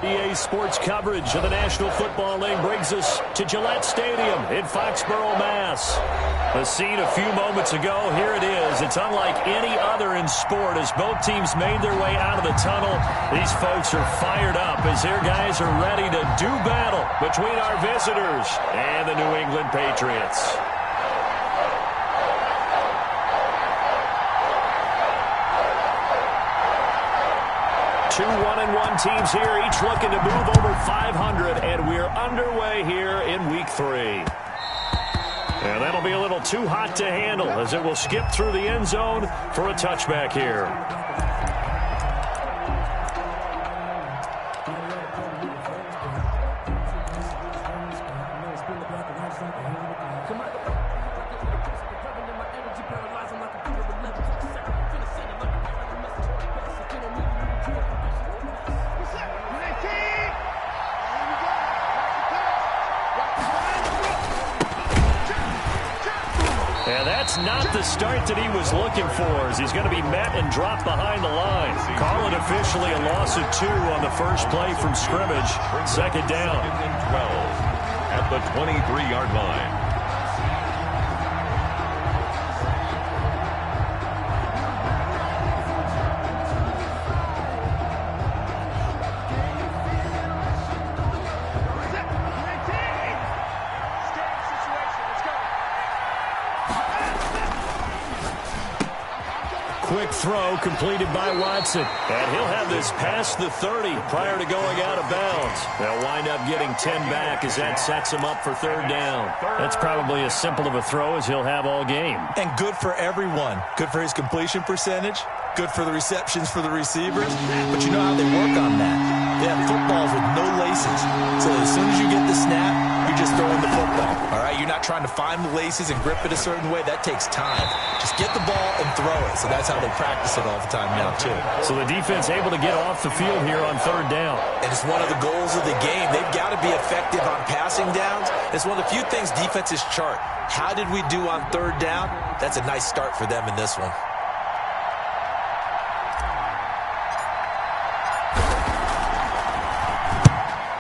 EA Sports coverage of the National Football League brings us to Gillette Stadium in Foxborough, Mass. The scene a few moments ago, here it is. It's unlike any other in sport as both teams made their way out of the tunnel. These folks are fired up as their guys are ready to do battle between our visitors and the New England Patriots. Two 1-1 teams here, each looking to move over 500, and we're underway here in Week 3. And that'll be a little too hot to handle as it will skip through the end zone for a touchback here. And that's not the start that he was looking for as he's going to be met and dropped behind the line. Call it officially a loss of 2 on the first play from scrimmage. Second down. 12 at the 23-yard line. Quick throw completed by Watson. And he'll have this past the 30 prior to going out of bounds. They'll wind up getting 10 back as that sets him up for third down. That's probably as simple of a throw as he'll have all game. And good for everyone. Good for his completion percentage. Good for the receptions for the receivers. But you know how they work on that. They have footballs with no laces. So as soon as you get the snap, you're just throwing the football. All right, you're not trying to find the laces and grip it a certain way. That takes time. Just get the ball and throw it. So that's how they practice it all the time now, too. So the defense able to get off the field here on third down. And it's one of the goals of the game. They've got to be effective on passing downs. It's one of the few things defenses chart. How did we do on third down? That's a nice start for them in this one.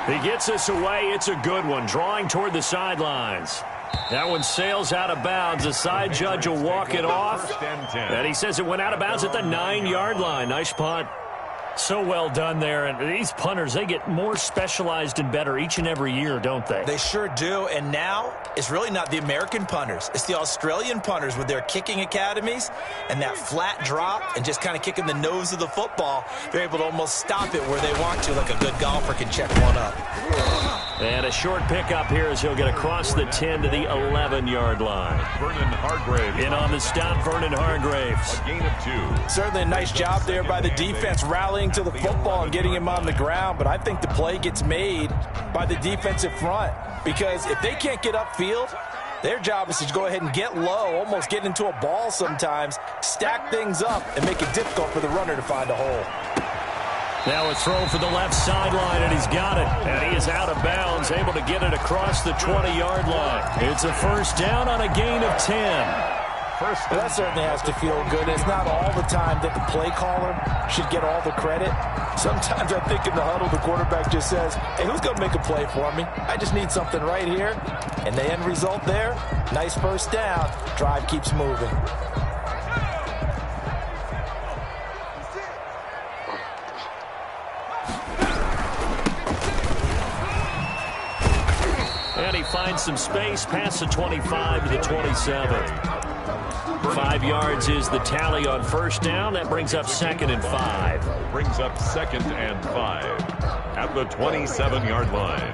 He gets us away. It's a good one. Drawing toward the sidelines. That one sails out of bounds. The side judge will walk it off. And he says it went out of bounds at the 9-yard line. Nice punt. So well done there. And these punters, they get more specialized and better each and every year, don't they? They sure do. And now it's really not the American punters. It's the Australian punters with their kicking academies and that flat drop and just kind of kicking the nose of the football. They're able to almost stop it where they want to, like a good golfer can check one up. And a short pickup here as he'll get across the 10 to the 11-yard line. Vernon Hargraves. In on the stop, Vernon Hargraves. A gain of 2. Certainly a nice job there by the defense rallying to the football and getting him on the ground, but I think the play gets made by the defensive front because if they can't get upfield, their job is to go ahead and get low, almost get into a ball sometimes, stack things up, and make it difficult for the runner to find a hole. Now a throw for the left sideline, and he's got it. And he is out of bounds, able to get it across the 20-yard line. It's a first down on a gain of 10. Well, that certainly has to feel good. It's not all the time that the play caller should get all the credit. Sometimes I think in the huddle, the quarterback just says, hey, who's going to make a play for me? I just need something right here. And the end result there, nice first down. Drive keeps moving. And he finds some space past the 25 to the 27. 5 yards is the tally on first down. That brings up 2nd and 5. Brings up 2nd and 5 at the 27-yard line.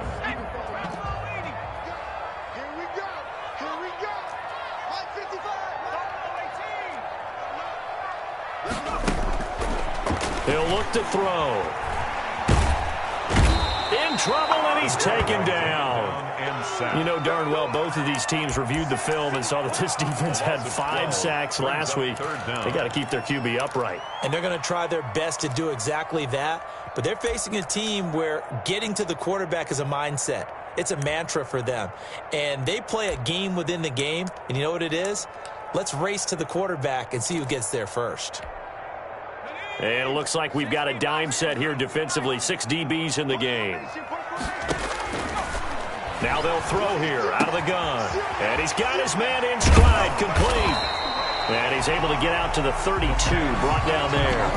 He'll look to throw. In trouble, and he's taken down. You know darn well both of these teams reviewed the film and saw that this defense had 5 sacks last week. They got to keep their QB upright. And they're going to try their best to do exactly that. But they're facing a team where getting to the quarterback is a mindset. It's a mantra for them. And they play a game within the game. And you know what it is? Let's race to the quarterback and see who gets there first. And it looks like we've got a dime set here defensively. 6 DBs in the game. Now they'll throw here out of the gun. And he's got his man in stride, complete. And he's able to get out to the 32, brought down there.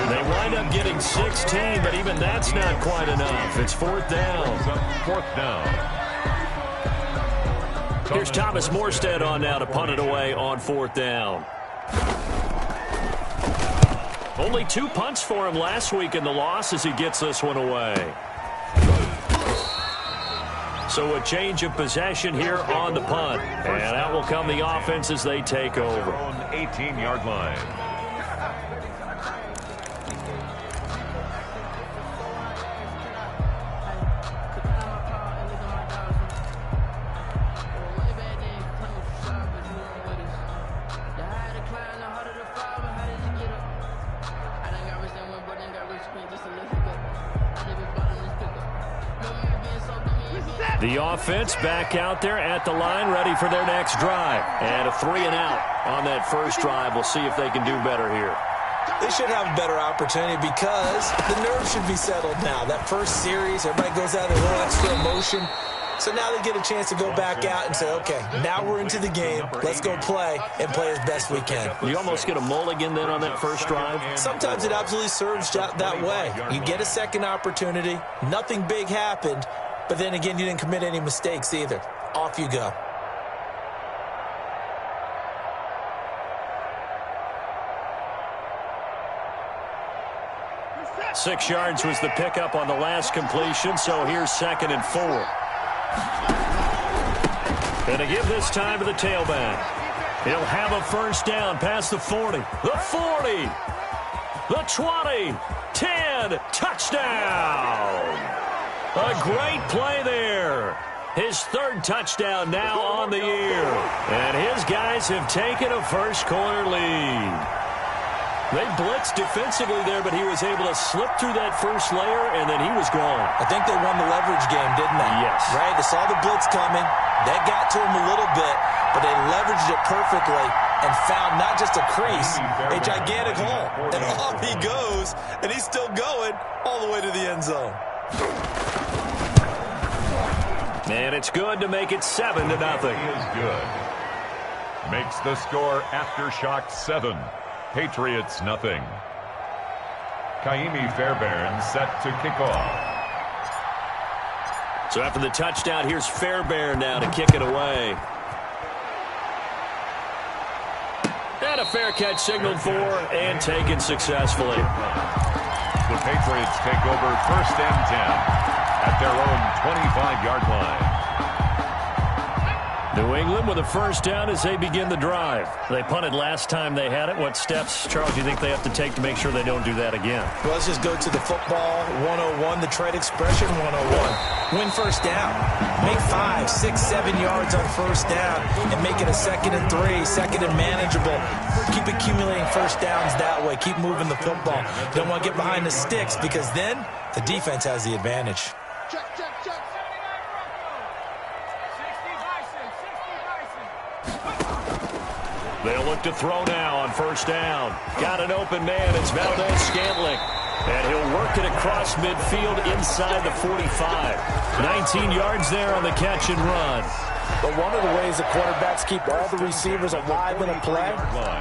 They wind up getting 16, but even that's not quite enough. It's 4th down. 4th down. Here's Thomas Morstead on now to punt it away on 4th down. Only 2 punts for him last week in the loss as he gets this one away. So a change of possession here on the punt. And out will come the offense as they take over. 18-yard line. The offense back out there at the line, ready for their next drive. And a 3 and out on that first drive. We'll see if they can do better here. They should have a better opportunity because the nerves should be settled now. That first series, everybody goes out with a little extra emotion. So now they get a chance to go back out and say, okay, now we're into the game. Let's go play and play as best we can. You almost get a mulligan then on that first drive? Sometimes it absolutely serves that way. You get a second opportunity. Nothing big happened. But then again, you didn't commit any mistakes either. Off you go. Six yards was the pickup on the last completion, so here's 2nd and 4. And to give this time to the tailback. He'll have a first down past the 40. The 40. The 20. 10. Touchdown. A great play there. His 3rd touchdown now on the year. And his guys have taken a first-quarter lead. They blitzed defensively there, but he was able to slip through that first layer, and then he was gone. I think they won the leverage game, didn't they? Yes. Right? They saw the blitz coming. That got to him a little bit, but they leveraged it perfectly and found not just a crease, a gigantic hole. And off he goes, and he's still going all the way to the end zone. And it's good to make it 7-0. Is good. Makes the score aftershock 7. Patriots nothing. Kaimi Fairbairn set to kick off. So after the touchdown, here's Fairbairn now to kick it away. And a fair catch signaled for and taken successfully. The Patriots take over 1st and 10 at their own 25-yard line. New England with a first down as they begin the drive. They punted last time they had it. What steps, Charles, do you think they have to take to make sure they don't do that again? Well, let's just go to the football 101, the trade expression 101. Win first down. Make 5, 6, 7 yards on first down and make it a 2nd and 3, 2nd and manageable. Keep accumulating first downs that way. Keep moving the football. Don't want to get behind the sticks because then the defense has the advantage. They'll look to throw now on first down. Got an open man. It's Valdez-Scantling. And he'll work it across midfield inside the 45. 19 yards there on the catch and run. But one of the ways the quarterbacks keep all the receivers alive in a play,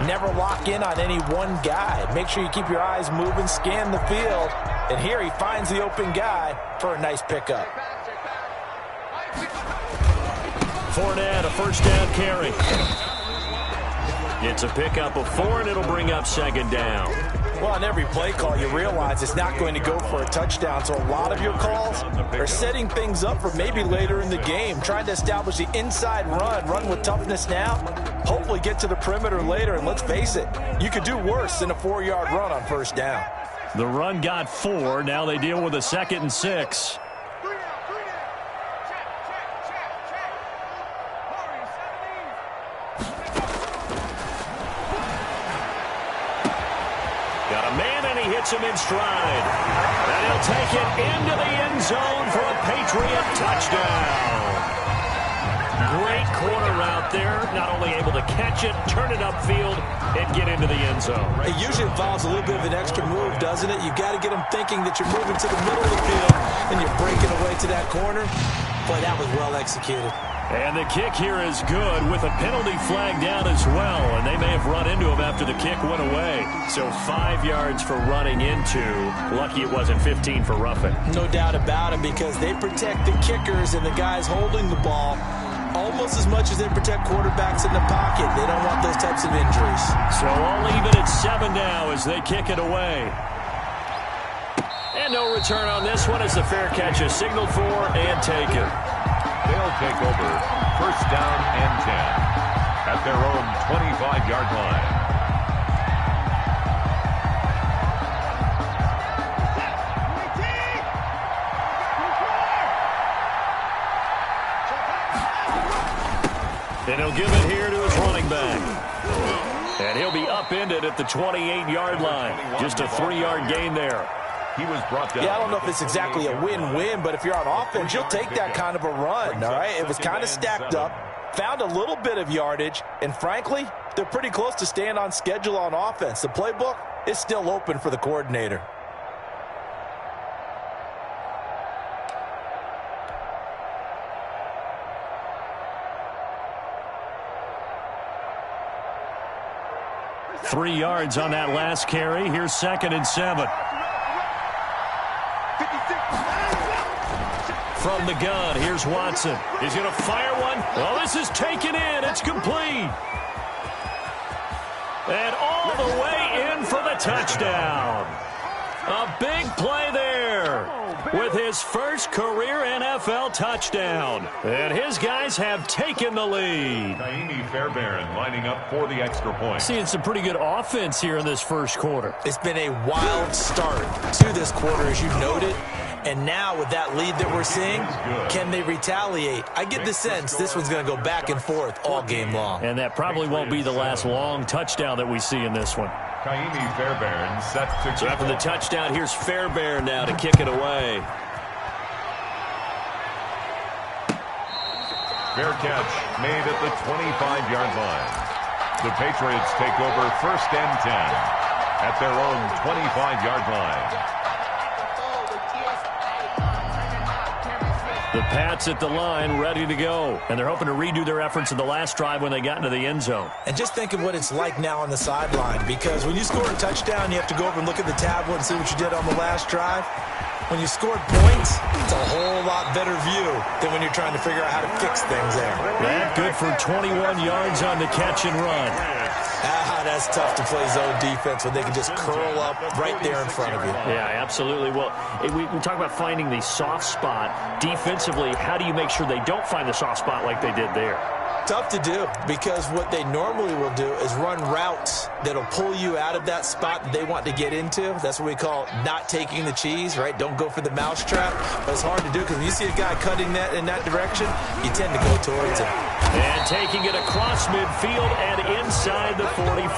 never lock in on any one guy. Make sure you keep your eyes moving, scan the field. And here he finds the open guy for a nice pickup. Fournette, a first down carry. It's a pickup of 4, and it'll bring up 2nd down. Well, on every play call, you realize it's not going to go for a touchdown. So a lot of your calls are setting things up for maybe later in the game, trying to establish the inside run with toughness now, hopefully get to the perimeter later. And let's face it, you could do worse than a 4-yard run on first down. The run got 4. Now they deal with a 2nd and 6. Hits him in stride. And he'll take it into the end zone for a Patriot touchdown. Great corner route there. Not only able to catch catch it, turn it upfield, and get into the end zone. It usually involves a little bit of an extra move, doesn't it? You've got to get them thinking that you're moving to the middle of the field and you're breaking away to that corner. Boy, that was well executed. And the kick here is good with a penalty flag down as well. And they may have run into him after the kick went away. So 5 yards for running into. Lucky it wasn't 15 for roughing. No doubt about it, because they protect the kickers and the guys holding the ball almost as much as they protect quarterbacks in the pocket. They don't want those types of injuries. So all even at 7 now as they kick it away. And no return on this one as the fair catch is signaled for and taken. They'll take over first down and 10 at their own 25-yard line. And he'll give it here to his running back. And he'll be upended at the 28-yard line. Just a 3-yard gain there. He was brought down. Yeah, I don't know if it's exactly a win-win, but if you're on offense, you'll take that kind of a run, all right? It was kind of stacked up, found a little bit of yardage, and frankly, they're pretty close to staying on schedule on offense. The playbook is still open for the coordinator. Three yards on that last carry. Here's 2nd and 7. From the gun, here's Watson. He's going to fire one. Well, this is taken in. It's complete. And all the way in for the touchdown. A big play there with his first career NFL touchdown. And his guys have taken the lead. Naimi Fairbairn lining up for the extra point. Seeing some pretty good offense here in this first quarter. It's been a wild start to this quarter, as you noted. And now with that lead that we're seeing, can they retaliate? I get the sense this one's going to go back and forth all game long. And that probably won't be the last long touchdown that we see in this one. Naimi Fairbairn set to So after the touchdown, here's Fairbairn now to kick it away. fair catch made at the 25-yard line. The Patriots take over first and 10 at their own 25-yard line. The Pats at the line, ready to go. And they're hoping to redo their efforts in the last drive when they got into the end zone. And just think of what it's like now on the sideline, because when you score a touchdown, you have to go over and look at the tablet and see what you did on the last drive. When you scored points, it's a whole lot better view than when you're trying to figure out how to fix things there. That good for 21 yards on the catch and run. That's tough to play zone defense when they can just curl up right there in front of you. Yeah, absolutely. Well, we talk about finding the soft spot. Defensively, how do you make sure they don't find the soft spot like they did there? Tough to do, because what they normally will do is run routes that'll pull you out of that spot that they want to get into. That's what we call not taking the cheese, right? Don't go for the mousetrap. But it's hard to do, because when you see a guy cutting that in that direction, you tend to go towards him. And taking it across midfield and inside the 45.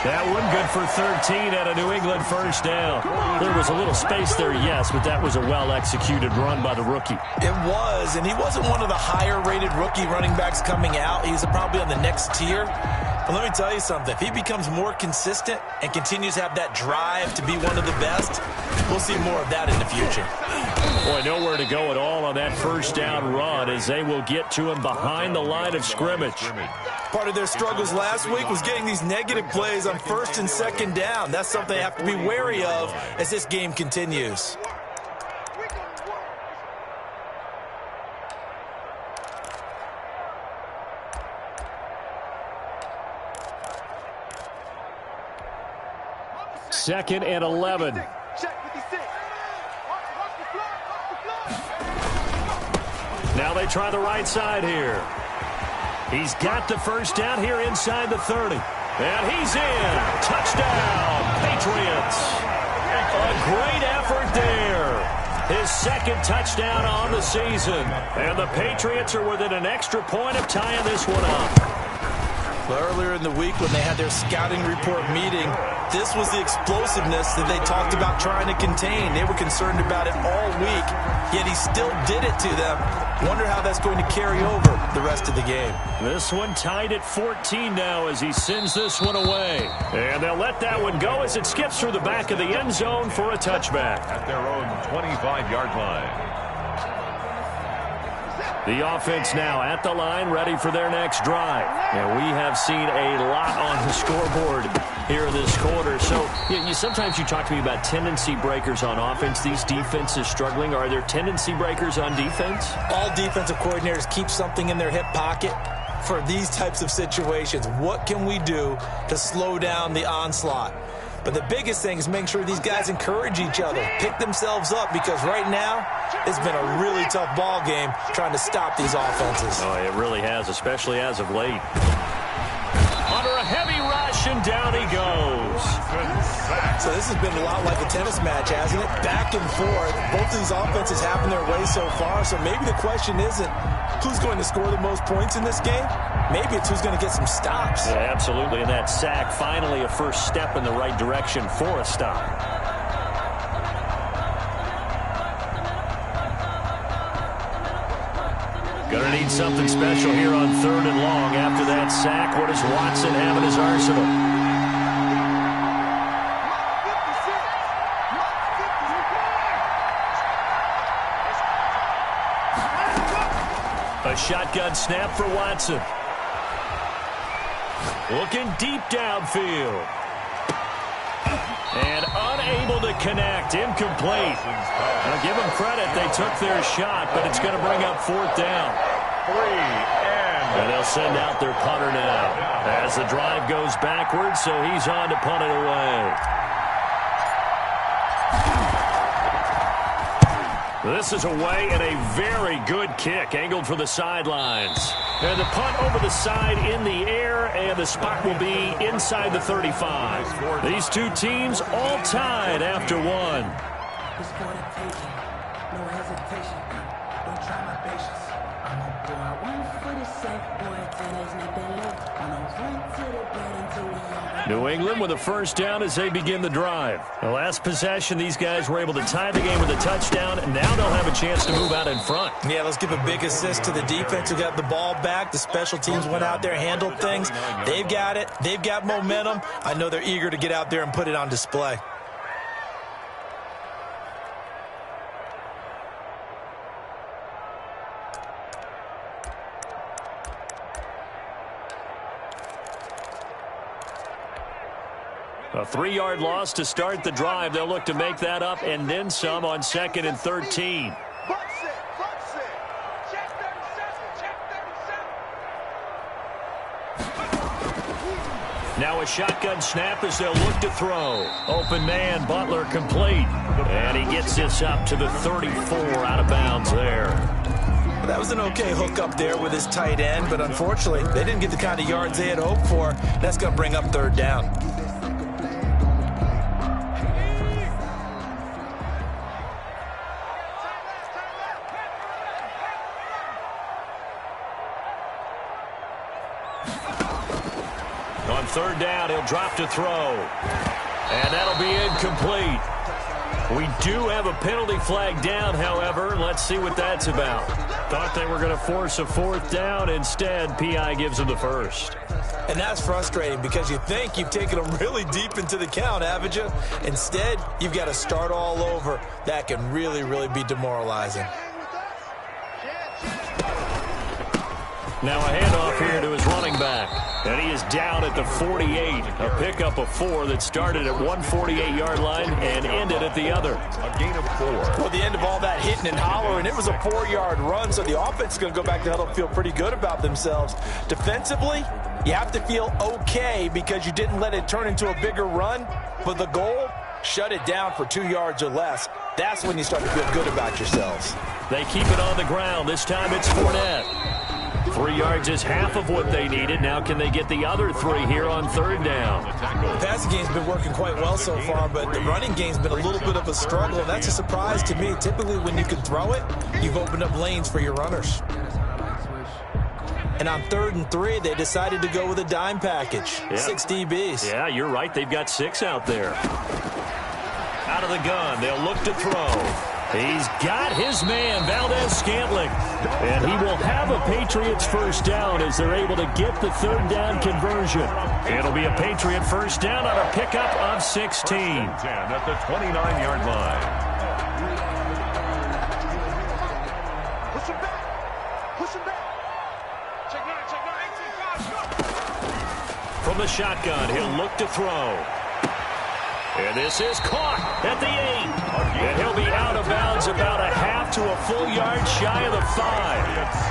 That one good for 13 at a New England first down. There was a little space there, yes, but that was a well-executed run by the rookie. It was, and he wasn't one of the higher-rated rookie running backs coming out. He's probably on the next tier. But let me tell you something. If he becomes more consistent and continues to have that drive to be one of the best, we'll see more of that in the future. Boy, nowhere to go at all on that first down run, as they will get to him behind the line of scrimmage. Part of their struggles last week was getting these negative plays on first and second down. That's something they have to be wary of as this game continues. Second and 11. Now they try the right side here. He's got the first down here inside the 30. And he's in. Touchdown, Patriots. A great effort there. His second touchdown on the season. And the Patriots are within an extra point of tying this one up. Well, earlier in the week when they had their scouting report meeting, this was the explosiveness that they talked about trying to contain. They were concerned about it all week, yet he still did it to them. Wonder how that's going to carry over the rest of the game. This one tied at 14 now as he sends this one away. And they'll let that one go as it skips through the back of the end zone for a touchback. At their own 25-yard line. The offense now at the line, ready for their next drive. And we have seen a lot on the scoreboard here this quarter. So sometimes you talk to me about tendency breakers on offense. These defenses struggling. Are there tendency breakers on defense? All defensive coordinators keep something in their hip pocket for these types of situations. What can we do to slow down the onslaught? But the biggest thing is making sure these guys encourage each other, pick themselves up, because right now it's been a really tough ball game trying to stop these offenses. Oh, it really has, especially as of late. Under a heavy rush, and down he goes. So this has been a lot like a tennis match, hasn't it? Back and forth. Both of these offenses having their way so far, so maybe the question isn't who's going to score the most points in this game. Maybe it's who's going to get some stops. Yeah, absolutely, and that sack, finally a first step in the right direction for a stop. Gonna need something special here on 3rd and long. After that sack, what does Watson have in his arsenal? A shotgun snap for Watson. Looking deep downfield. And unable to connect. Incomplete. Now give them credit. They took their shot, but it's going to bring up 4th down. And they'll send out their punter now as the drive goes backwards, so he's on to punt it away. This is away and a very good kick, angled for the sidelines. And the punt over the side in the air, and the spot will be inside the 35. These two teams all tied after one. It's for the taking, no hesitation. Don't try my patience. I'm a boy, one for the safe boy, till there's nothing left. I'm a run to the bed until we all. New England with a first down as they begin the drive. The last possession, these guys were able to tie the game with a touchdown, and now they'll have a chance to move out in front. Yeah, let's give a big assist to the defense who got the ball back. The special teams went out there, handled things. They've got it. They've got momentum. I know they're eager to get out there and put it on display. A 3-yard loss to start the drive. They'll look to make that up and then some on 2nd and 13. Now a shotgun snap as they'll look to throw. Open man, Butler complete. And he gets this up to the 34, out of bounds there. That was an okay hook up there with his tight end, but unfortunately, they didn't get the kind of yards they had hoped for. That's going to bring up 3rd down. On 3rd down, he'll drop to throw. And that'll be incomplete. We do have a penalty flag down, however. Let's see what that's about. Thought they were going to force a 4th down. Instead, PI gives them the first. And that's frustrating because you think you've taken them really deep into the count, haven't you? Instead, you've got to start all over. That can really, really be demoralizing. Now a handoff here to his running back. And he is down at the 48. A pickup of 4 that started at 148-yard line and ended at the other. A gain of 4. Well, the end of all that hitting and hollering, it was a 4-yard run, so the offense is going to go back to huddle and feel pretty good about themselves. Defensively, you have to feel okay because you didn't let it turn into a bigger run, but the goal, shut it down for 2 yards or less. That's when you start to feel good about yourselves. They keep it on the ground. This time it's Fournette. 3 yards is half of what they needed. Now can they get the other 3 here on 3rd down? The passing game's been working quite well so far, but the running game's been a little bit of a struggle, and that's a surprise to me. Typically, when you can throw it, you've opened up lanes for your runners. And on 3rd and 3, they decided to go with a dime package. Yep. 6 DBs. Yeah, you're right. They've got 6 out there. Out of the gun. They'll look to throw. He's got his man, Valdez-Scantling. And he will have a Patriots first down as they're able to get the 3rd down conversion. It'll be a Patriot first down on a pickup of 16. 10 at the 29-yard line. Push him back. Push him back. Check 9, check 9. From the shotgun, he'll look to throw. And this is caught at the 8. And he'll be out of bounds about a half to a full yard shy of the 5.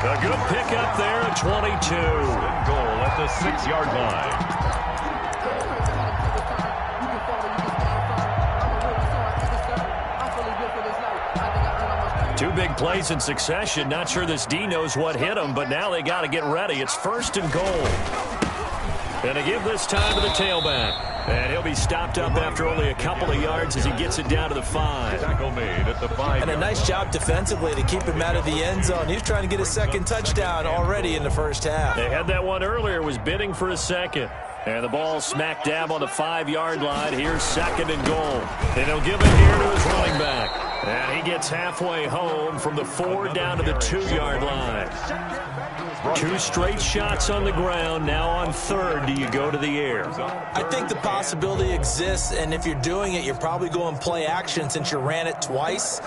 A good pickup there at 22. Goal at the 6-yard line. 2 big plays in succession. Not sure this D knows what hit him, but now they got to get ready. It's 1st and goal. And to give this time to the tailback. And he'll be stopped up after only a couple of yards as he gets it down to the 5. Tackle made at the 5. And a nice job defensively to keep him out of the end zone. He's trying to get a 2nd touchdown already in the first half. They had that one earlier, was bidding for a 2nd. And the ball smack dab on the 5-yard line. Here's 2nd and goal. And he'll give it here to his running back. And he gets halfway home from the 4 down to the 2-yard line. 2 straight shots on the ground. Now on 3rd, do you go to the air? I think the possibility exists, and if you're doing it, you're probably going play action since you ran it twice.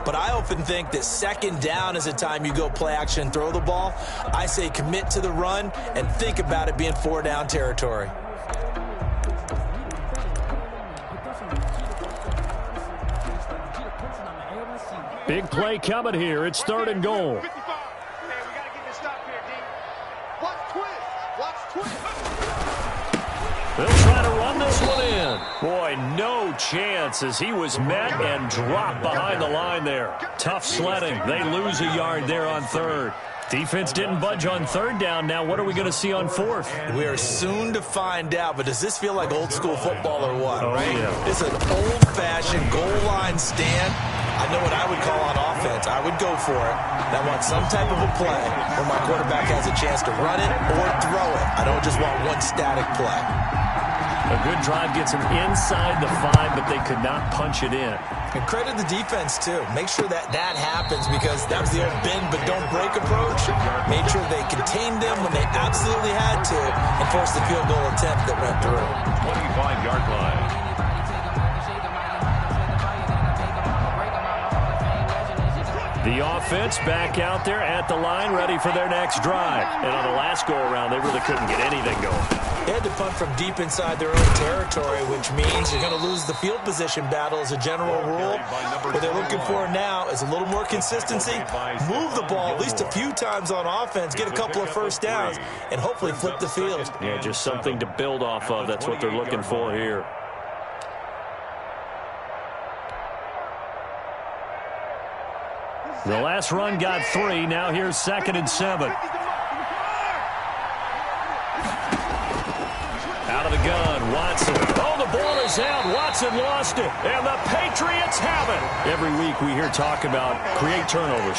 But I often think that 2nd down is the time you go play action and throw the ball. I say commit to the run and think about it being 4 down territory. Big play coming here. It's 3rd and goal. They'll try to run this one in. Boy, no chance as he was met and dropped behind the line there. Tough sledding. They lose a yard there on 3rd. Defense didn't budge on 3rd down. Now what are we going to see on 4th? We are soon to find out, but does this feel like old school football or what? Oh, right? Yeah. It's an old-fashioned goal line stand. I know what I would call on offense. I would go for it. And I want some type of a play where my quarterback has a chance to run it or throw it. I don't just want one static play. A good drive gets them inside the 5, but they could not punch it in. And credit the defense, too. Make sure that happens because that was the old bend but don't break approach. Made sure they contained them when they absolutely had to and forced the field goal attempt that went through. 25-yard line. The offense back out there at the line, ready for their next drive. And on the last go-around, they really couldn't get anything going. They had to punt from deep inside their own territory, which means you're going to lose the field position battle as a general rule. What they're looking for now is a little more consistency, move the ball at least a few times on offense, get a couple of first downs, and hopefully flip the field. Yeah, just something to build off of. That's what they're looking for here. The last run got 3. Now here's 2nd and 7. Out of the gun, Watson. Oh, the ball is out. Watson lost it. And the Patriots have it. Every week we hear talk about create turnovers.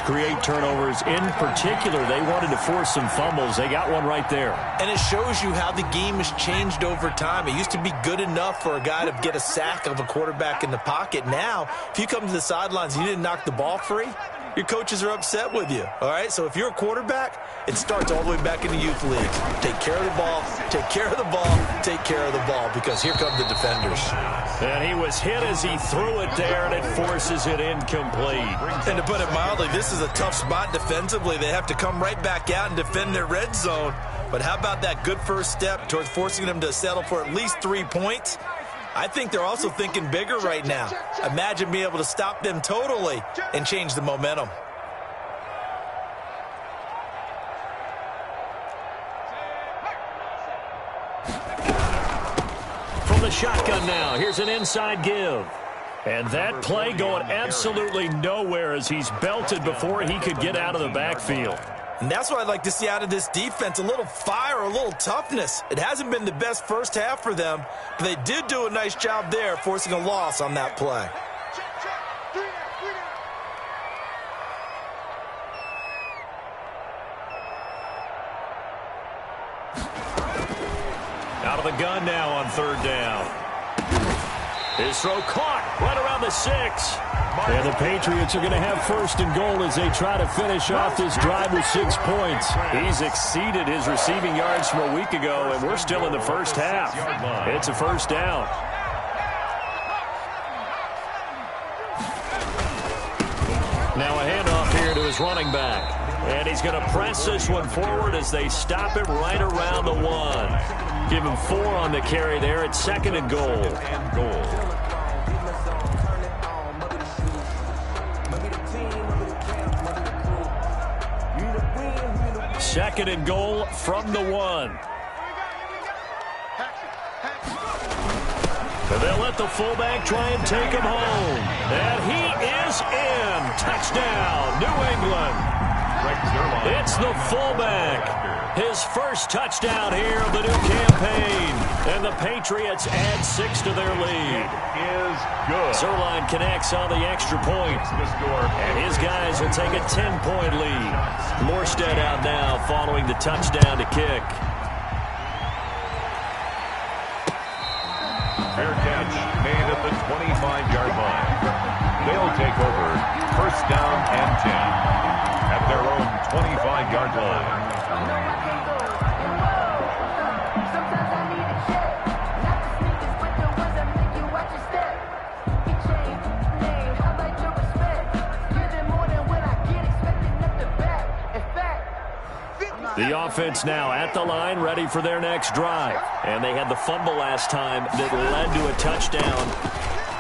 In particular, they wanted to force some fumbles. They got one right there. And it shows you how the game has changed over time. It used to be good enough for a guy to get a sack of a quarterback in the pocket. Now, if you come to the sidelines and you didn't knock the ball free, your coaches are upset with you, all right? So if you're a quarterback, it starts all the way back in the youth leagues. Take care of the ball, take care of the ball, take care of the ball, because here come the defenders. And he was hit as he threw it there, and it forces it incomplete. And to put it mildly, this is a tough spot defensively. They have to come right back out and defend their red zone. But how about that good first step towards forcing them to settle for at least 3 points? I think they're also thinking bigger right now. Imagine being able to stop them totally and change the momentum. From the shotgun now, here's an inside give. And that play going absolutely nowhere as he's belted before he could get out of the backfield. And that's what I'd like to see out of this defense, a little fire, a little toughness. It hasn't been the best first half for them, but they did do a nice job there forcing a loss on that play. Out of the gun now on 3rd down. His throw caught right around the 6. And the Patriots are going to have 1st and goal as they try to finish off this drive with 6 points. He's exceeded his receiving yards from a week ago, and we're still in the first half. It's a 1st down. Now a handoff here to his running back. And he's going to press this one forward as they stop him right around the 1. Give him 4 on the carry there. It's 2nd and goal. 2nd and goal from the 1. And they'll let the fullback try and take him home. And he is in. Touchdown, New England. It's the fullback. His first touchdown here of the new campaign. And the Patriots add 6 to their lead. Is good. Zerline connects on the extra point. And his guys will take a 10-point lead. Morstead out now following the touchdown to kick. Fair catch made at the 25-yard line. They'll take over 1st down and 10 at their own 25-yard line. The offense now at the line, ready for their next drive. And they had the fumble last time that led to a touchdown.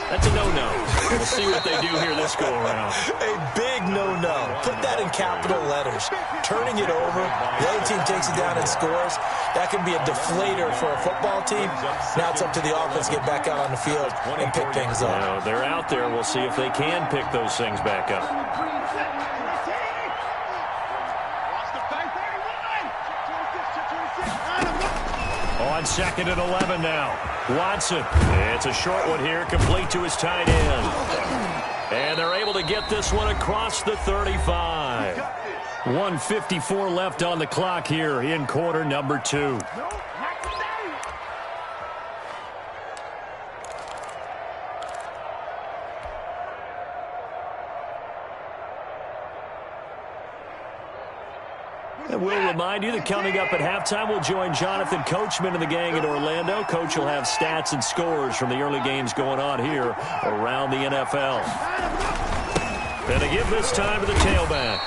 That's a no-no. We'll see what they do here this go-around. A big no-no. Put that in capital letters. Turning it over, the other team takes it down and scores. That can be a deflator for a football team. Now it's up to the offense to get back out on the field and pick things up. Well, they're out there. We'll see if they can pick those things back up. On 2nd and 11 now. Watson. It's a short one here, complete to his tight end. And they're able to get this one across the 35. 1:54 left on the clock here in quarter number 2. And we'll remind you that coming up at halftime, we'll join Jonathan Coachman and the gang in Orlando. Coach will have stats and scores from the early games going on here around the NFL. And they give this time to the tailback.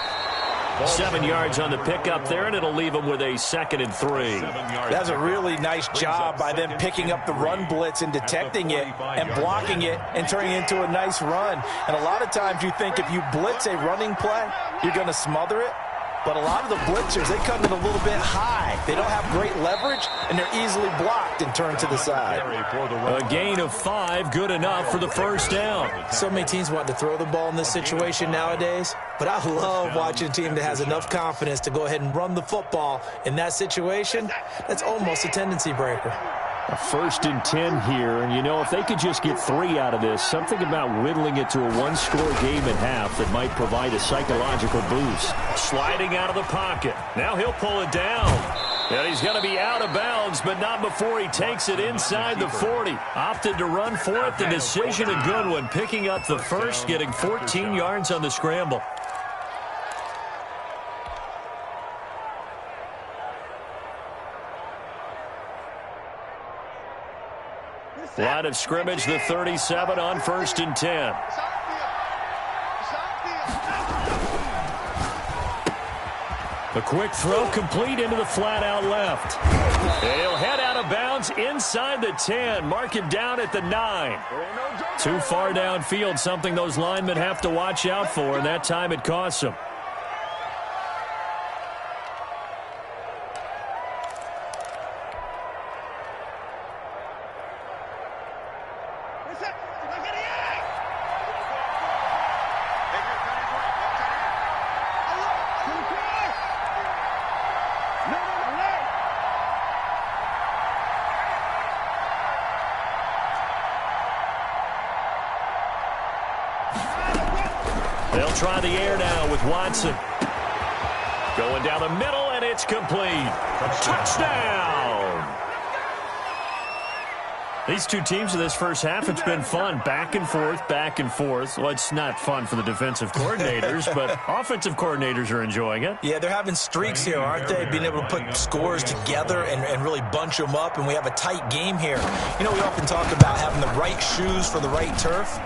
7 yards on the pickup there, and it'll leave them with a 2nd and 3. That's a really nice job by them picking up the run blitz and detecting it and blocking it and turning it into a nice run. And a lot of times you think if you blitz a running play, you're going to smother it. But a lot of the blitzers, they come in a little bit high. They don't have great leverage, and they're easily blocked and turned to the side. A gain of 5, good enough for the 1st down. So many teams want to throw the ball in this situation nowadays, but I love watching a team that has enough confidence to go ahead and run the football in that situation. That's almost a tendency breaker. A 1st and 10 here, and you know, if they could just get 3 out of this, something about whittling it to a 1-score game at half that might provide a psychological boost. Sliding out of the pocket. Now he'll pull it down. And he's going to be out of bounds, but not before he takes it inside the 40. Opted to run for it. The decision a good one. Picking up the 1st, getting 14 yards on the scramble. Line of scrimmage, the 37 on 1st and 10. A quick throw complete into the flat out left. He'll head out of bounds inside the 10. Mark him down at the 9. Too far downfield, something those linemen have to watch out for, and that time it costs them. They'll try the air now with Watson. Going down the middle, and it's complete. Touchdown! These two teams in this first half, it's been fun. Back and forth, back and forth. Well, it's not fun for the defensive coordinators, but offensive coordinators are enjoying it. Yeah, they're having streaks here, aren't they? Being able to put scores together and really bunch them up, and we have a tight game here. You know, we often talk about having the right shoes for the right turf.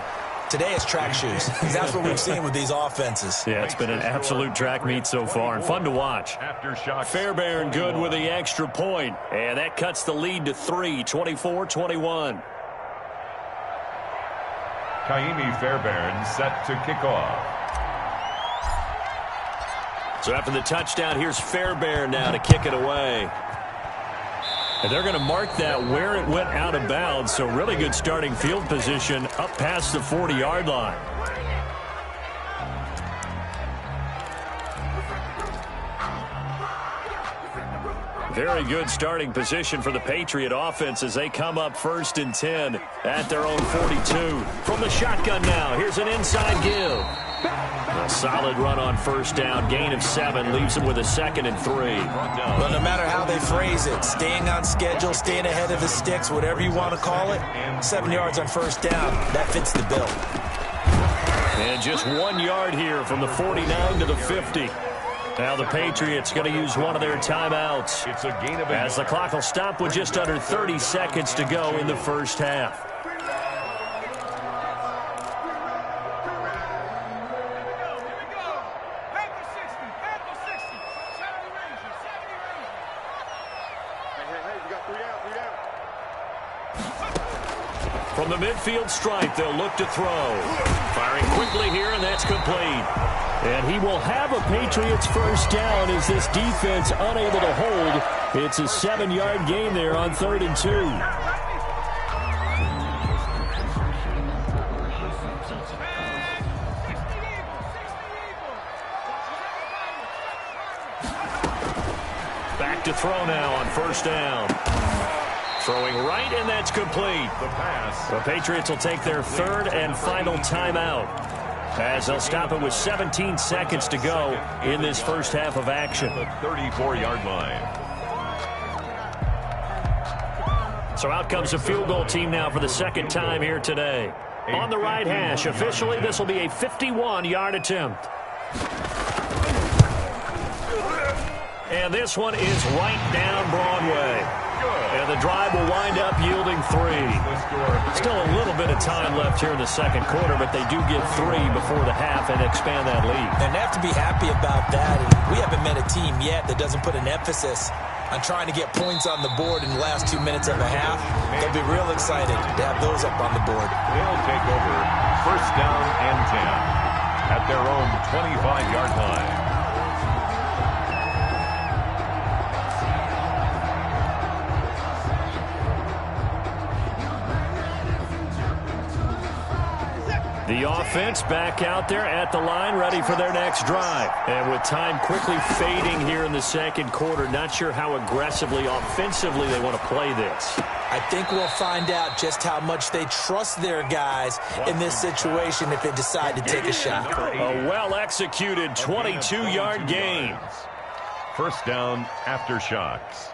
Today it's track shoes. That's what we've seen with these offenses. Yeah, it's been an absolute track meet so far and fun to watch. Fairbairn good with the extra point, and that cuts the lead to 3, 24-21. Kaimi Fairbairn set to kick off. So after the touchdown, here's Fairbairn now to kick it away. And they're going to mark that where it went out of bounds, so really good starting field position up past the 40-yard line. Very good starting position for the Patriot offense as they come up 1st and 10 at their own 42. From the shotgun now, here's an inside give. A solid run on 1st down, gain of 7, leaves them with a 2nd and 3. Well, no matter how they phrase it, staying on schedule, staying ahead of the sticks, whatever you want to call it, 7 yards on 1st down, that fits the bill. And just 1 yard here from the 49 to the 50. Now the Patriots going to use one of their timeouts It's a gain of a as the clock will stop with just under 30 seconds to go in the first half. From the midfield stripe, they'll look to throw. Firing quickly here, and that's complete. And he will have a Patriots 1st down as this defense unable to hold. It's a 7-yard gain there on 3rd and 2. Back to throw now on 1st down. Throwing right, and that's complete. The pass. The Patriots will take their 3rd and final timeout as they'll stop it with 17 seconds to go in this first half of action. The 34-yard line. So out comes the field goal team now for the 2nd time here today. On the right hash, officially this will be a 51-yard attempt. And this one is right down Broadway. And the drive will wind up yielding 3. Still a little bit of time left here in the 2nd quarter, but they do get 3 before the half and expand that lead. And they have to be happy about that. And we haven't met a team yet that doesn't put an emphasis on trying to get points on the board in the last 2 minutes of a half. They'll be real excited to have those up on the board. They'll take over 1st down and 10 at their own 25-yard line. The offense back out there at the line, ready for their next drive. And with time quickly fading here in the 2nd quarter, not sure how aggressively, offensively they want to play this. I think we'll find out just how much they trust their guys in this situation if they decide to take a shot. A well-executed 22-yard gain. 1st down after shocks.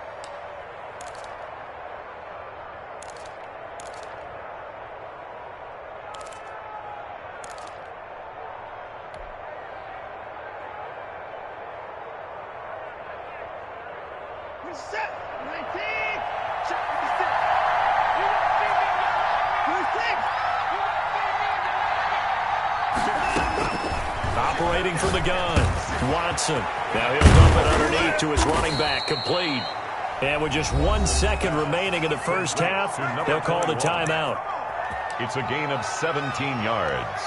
Operating from the gun, Watson. Now he'll dump it underneath to his running back, complete. And with just 1 second remaining in the first half, they'll call the timeout. It's a gain of 17 yards.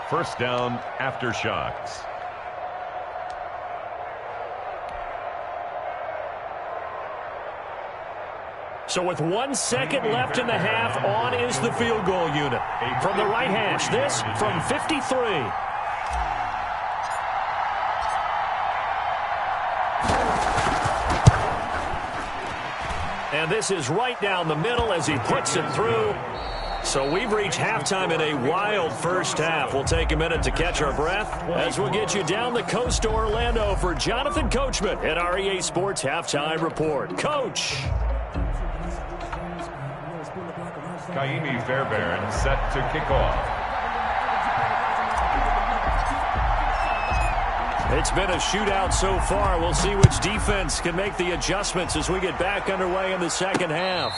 1st down after shocks. So with 1 second left in the half, on is the field goal unit. From the right hash, this from 53. And this is right down the middle as he puts it through. So we've reached halftime in a wild first half. We'll take a minute to catch our breath as we'll get you down the coast to Orlando for Jonathan Coachman at our EA Sports Halftime Report. Coach. Kaimi Fairbairn set to kick off. It's been a shootout so far. We'll see which defense can make the adjustments as we get back underway in the second half.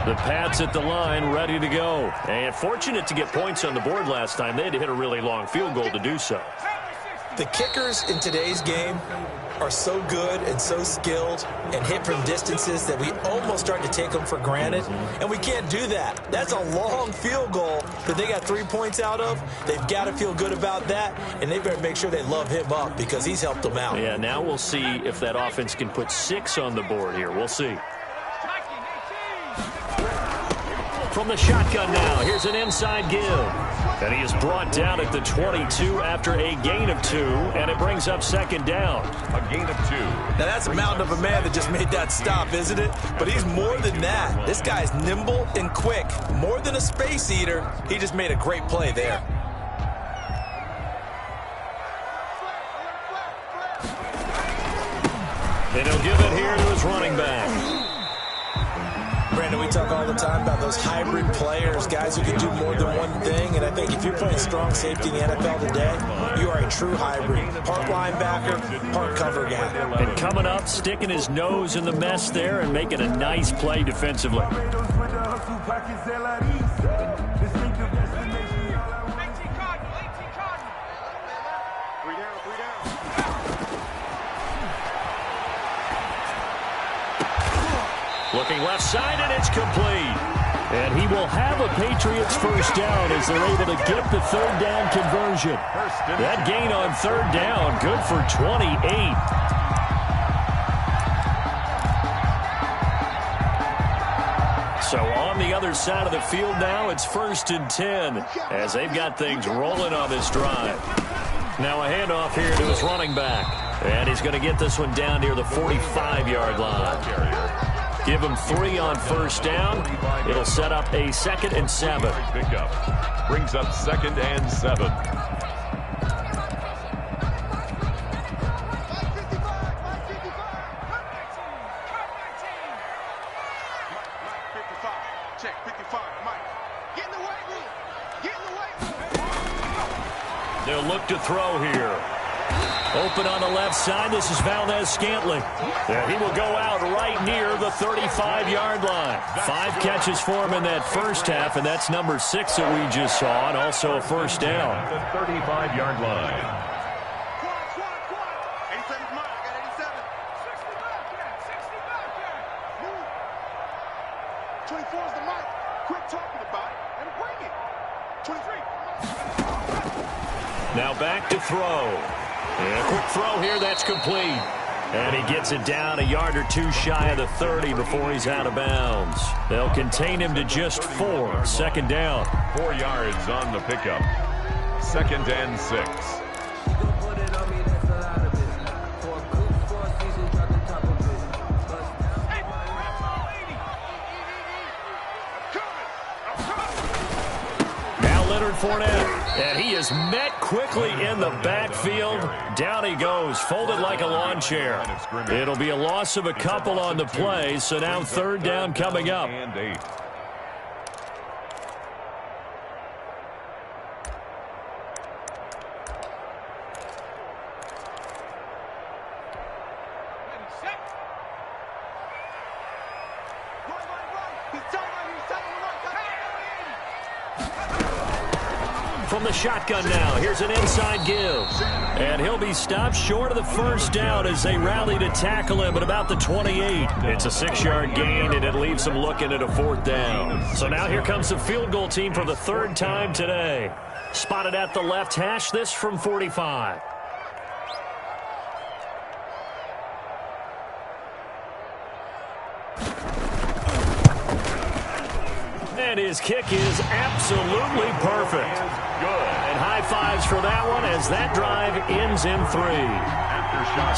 The Pats at the line, ready to go. And fortunate to get points on the board last time. They had to hit a really long field goal to do so. The kickers in today's game are so good and so skilled and hit from distances that we almost start to take them for granted, and we can't do that. That's a long field goal that they got 3 points out of. They've got to feel good about that, and they better make sure they love him up because he's helped them out. Yeah, now we'll see if that offense can put 6 on the board here. We'll see. From the shotgun now, here's an inside give. And he is brought down at the 22 after a gain of 2, and it brings up second down. A gain of 2. Now that's a mountain of a man that just made that stop, isn't it? But he's more than that. This guy's nimble and quick. More than a space eater, he just made a great play there. And he'll give it here to his running back. Brandon, we talk all the time about those hybrid players, guys who can do more than one thing, and I think if you're playing strong safety in the NFL today, you are a true hybrid. Part linebacker, part cover guy. And coming up, sticking his nose in the mess there and making a nice play defensively. Looking left side, and it's complete. And he will have a Patriots first down as they're able to get the third down conversion. That gain on third down, good for 28. So on the other side of the field now, it's 1st and 10 as they've got things rolling on this drive. Now a handoff here to his running back. And he's going to get this one down near the 45-yard line. Give him 3 on first down. It'll set up a 2nd and 7. Pickup brings up 2nd and 7. Check 55, Mike. Get in the weight room. Get in the weight room. They'll look to throw here. Open on the left side. This is Valdez-Scantling. And he will go out right near the 35-yard line. 5 catches for him in that first half, and that's number 6 that we just saw, and also a first down. The 35-yard line. Squad. 87's mine. I got 87. 60 back there. 60 back there. Move. 24's the mic. Quit talking about it and bring it. 23. Now back to throw. And a quick throw here, that's complete. And he gets it down a yard or 2 shy of the 30 before he's out of bounds. They'll contain him to just 4. Second down. 4 yards on the pickup. 2nd and 6. Now Leonard Fournette. And he is met quickly in the backfield. Down he goes, folded like a lawn chair. It'll be a loss of a couple on the play, so now third down coming up. And 8. From the shotgun now, here's an inside give. And he'll be stopped short of the first down as they rally to tackle him at about the 28. It's a 6-yard gain, and it leaves them looking at a 4th down. So now here comes the field goal team for the 3rd time today. Spotted at the left hash, this from 45. And his kick is absolutely perfect. Good. And high fives for that one as that drive ends in 3.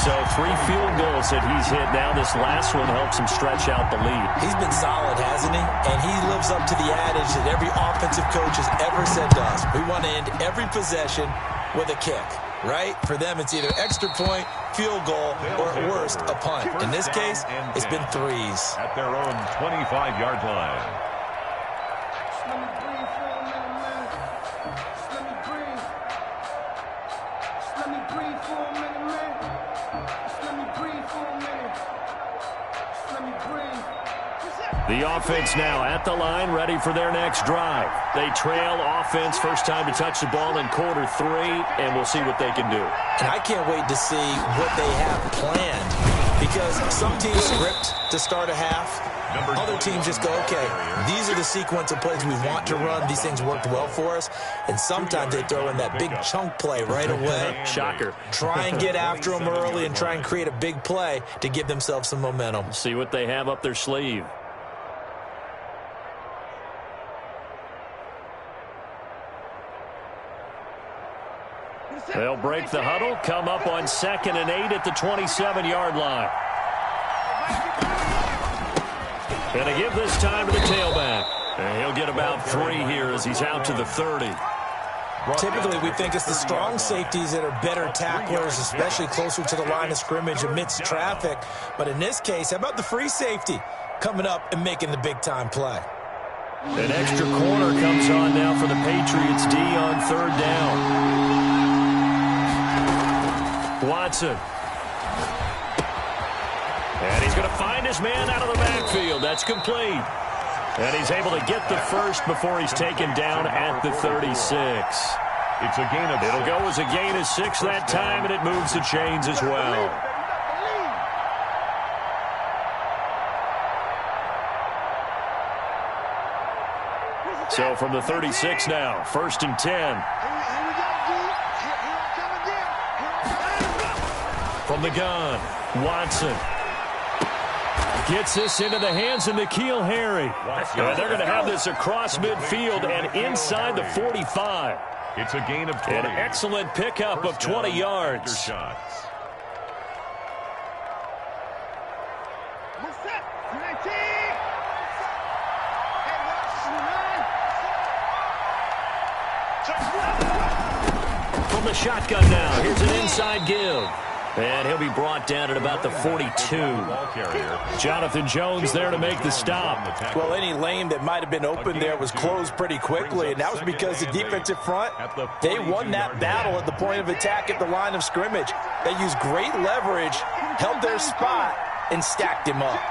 So 3 field goals that he's hit now. This last one helps him stretch out the lead. He's been solid, hasn't he? And he lives lives up to the adage that every offensive coach has ever said to us. We want to end every possession with a kick, right? For them, it's either extra point, field goal, or at worst, a punt. In this case, it's been threes. At their own 25-yard line. Let me breathe for a minute, man. Just let me breathe. Just let me breathe for a minute, man. Just let me breathe for a minute. Just let me breathe. The offense now at the line, ready for their next drive. They trail offense, first time to touch the ball in quarter 3, and we'll see what they can do. And I can't wait to see what they have planned, because some teams script to start a half. Other teams just go, okay, these are the sequence of plays we want to run. These things worked well for us. And sometimes they throw in that big chunk play right away. Shocker. Try and get after them early and try and create a big play to give themselves some momentum. See what they have up their sleeve. They'll break the huddle, come up on 2nd and 8 at the 27-yard line. And to give this time to the tailback. And he'll get about 3 here as he's out to the 30. Typically, we think it's the strong safeties that are better tacklers, especially closer to the line of scrimmage amidst traffic. But in this case, how about the free safety coming up and making the big-time play? An extra corner comes on now for the Patriots D on 3rd down. Watson. And he's going to find his man out of the backfield. That's complete. And he's able to get the first before he's taken down at the 36. It's a gain of 6. It'll go as a gain of 6 that time, and it moves the chains as well. So from the 36 now, 1st and 10. From the gun, Watson gets this into the hands of N'Keal Harry. And they're going to have this across midfield and inside the 45. It's a gain of 20. An excellent pickup of 20 yards. From the shotgun now, here's an inside give. And he'll be brought down at about the 42. Jonathan Jones there to make the stop. Well, any lane that might have been open there was closed pretty quickly, and that was because the defensive front, they won that battle at the point of attack at the line of scrimmage. They used great leverage, held their spot, and stacked him up.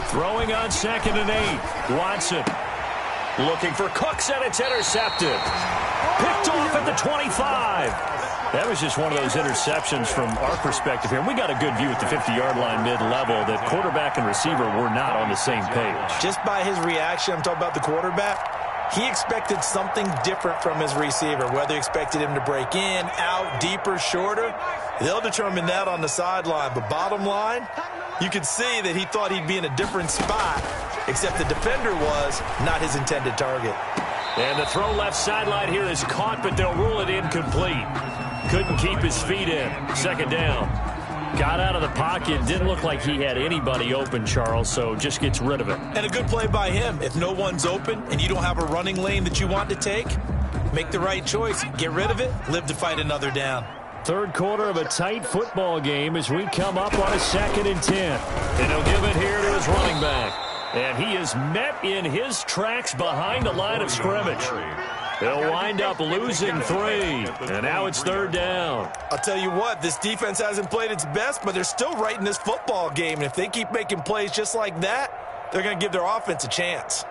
Throwing on 2nd and 8. Watson looking for Cooks, and it's intercepted. Picked off at the 25. That was just one of those interceptions from our perspective here. We got a good view at the 50-yard line mid-level that quarterback and receiver were not on the same page. Just by his reaction, I'm talking about the quarterback, he expected something different from his receiver, whether he expected him to break in, out, deeper, shorter. They'll determine that on the sideline. But bottom line, you could see that he thought he'd be in a different spot, except the defender was not his intended target. And the throw left sideline here is caught, but they'll rule it incomplete. Couldn't keep his feet in. 2nd down. Got out of the pocket. Didn't look like he had anybody open, Charles, so just gets rid of it. And a good play by him. If no one's open and you don't have a running lane that you want to take, make the right choice. Get rid of it. Live to fight another down. 3rd quarter of a tight football game as we come up on a 2nd and 10. And he'll give it here to his running back. And he is met in his tracks behind the line of scrimmage. They'll wind up losing 3. And now it's 3rd down. I'll tell you what, this defense hasn't played its best, but they're still right in this football game. And if they keep making plays just like that, they're going to give their offense a chance.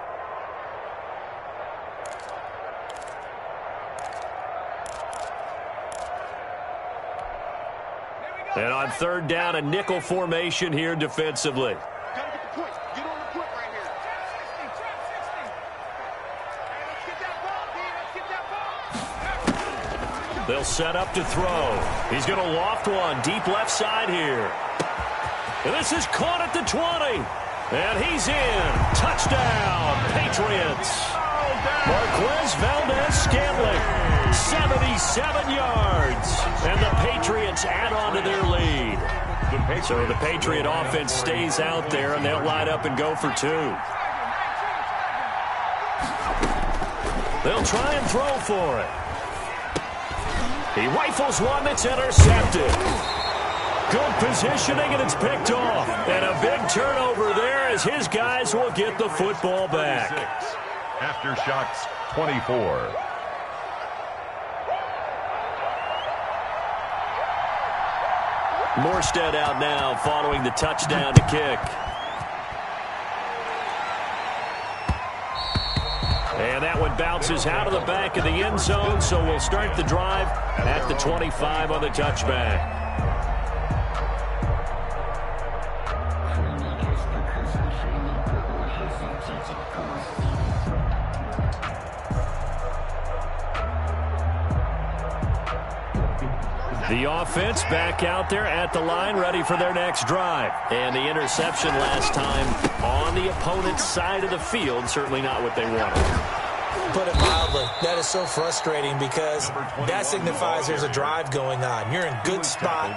And on 3rd down, a nickel formation here defensively. Gotta get the point. Get on the point right here. Let's get that ball, D. Let's get that ball. They'll set up to throw. He's going to loft one deep left side here. And this is caught at the 20. And he's in. Touchdown, Patriots. Marquez Valdez-Scantling, 77 yards. So the Patriot offense stays out there, and they'll line up and go for two. They'll try and throw for it. He rifles one that's intercepted. Good positioning, and it's picked off. And a big turnover there as his guys will get the football back. Aftershocks 24. Morstead out now following the touchdown to kick. And that one bounces out of the back of the end zone, so we'll start the drive at the 25 on the touchback. The offense back out there at the line, ready for their next drive. And the interception last time on the opponent's side of the field, certainly not what they wanted. Put it mildly, that is so frustrating because that signifies there's a drive going on. You're in good spot,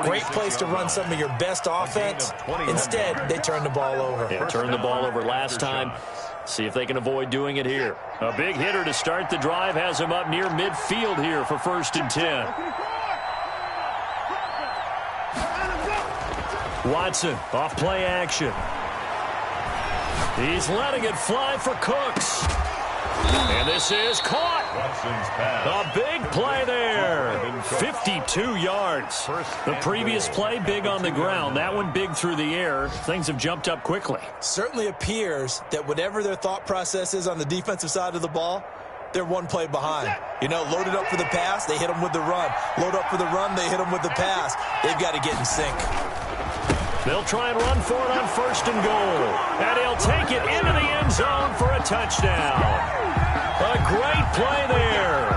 great place to run some of your best offense. Instead, they turn the ball over. Yeah, turned the ball over last time. See if they can avoid doing it here. A big hitter to start the drive has him up near midfield here for 1st and 10. Watson, off play action. He's letting it fly for Cooks. And this is caught. A big play there. 52 yards. The previous play, big on the ground. That one big through the air. Things have jumped up quickly. Certainly appears that whatever their thought process is on the defensive side of the ball, they're one play behind. You know, loaded up for the pass, they hit them with the run. Load up for the run, they hit them with the pass. They've got to get in sync. They'll try and run for it on 1st and goal. And he'll take it into the end zone for a touchdown. A great play there.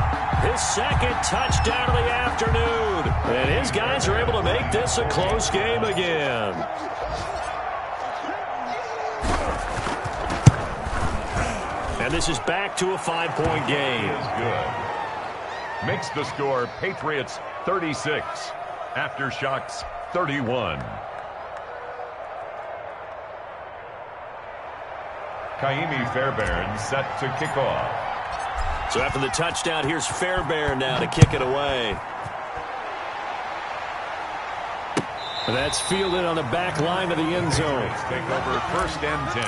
His 2nd touchdown of the afternoon. And his guys are able to make this a close game again. And this is back to a 5-point game. Good. Makes the score Patriots 36. Aftershocks 31. Kaimi Fairbairn set to kick off. So after the touchdown, here's Fairbairn now to kick it away. And that's fielded on the back line of the end zone. Take over 1st and 10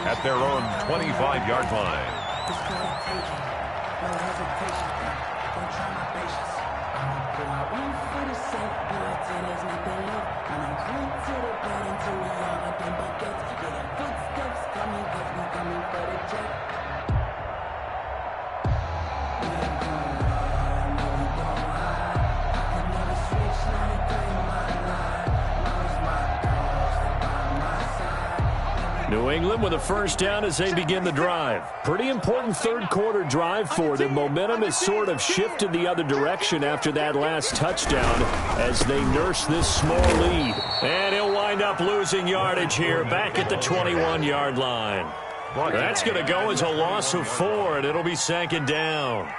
at their own 25-yard line. New England with a 1st down as they begin the drive. Pretty important 3rd quarter drive for them. Momentum has sort of shifted the other direction after that last touchdown as they nurse this small lead. And he'll wind up losing yardage here back at the 21-yard line. That's going to go as a loss of 4, and it'll be 2nd down.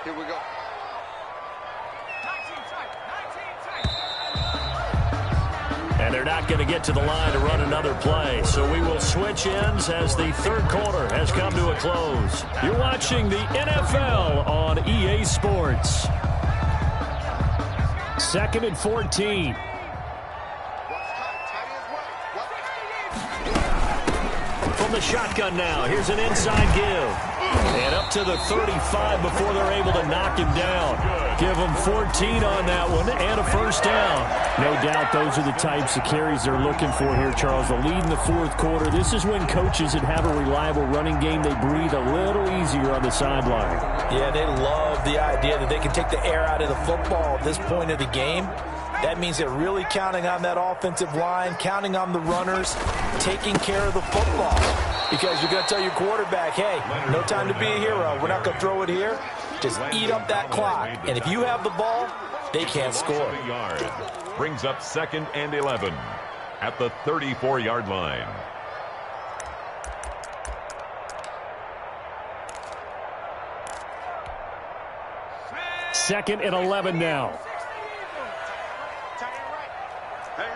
Here we go. And they're not going to get to the line to run another play. So we will switch ends as the 3rd quarter has come to a close. You're watching the NFL on EA Sports. 2nd and 14. From the shotgun now, here's an inside give. And up to the 35 before they're able to knock him down. Give him 14 on that one and a 1st down. No doubt those are the types of carries they're looking for here, Charles. The lead in the 4th quarter. This is when coaches that have a reliable running game, they breathe a little easier on the sideline. Yeah, they love the idea that they can take the air out of the football at this point of the game. That means they're really counting on that offensive line, counting on the runners, taking care of the football. Because you're going to tell your quarterback, hey, no time to be a hero. We're not going to throw it here. Just eat up that clock. And if you have the ball, they can't score. Brings up 2nd and 11 at the 34-yard line. 2nd and 11 now. Hey,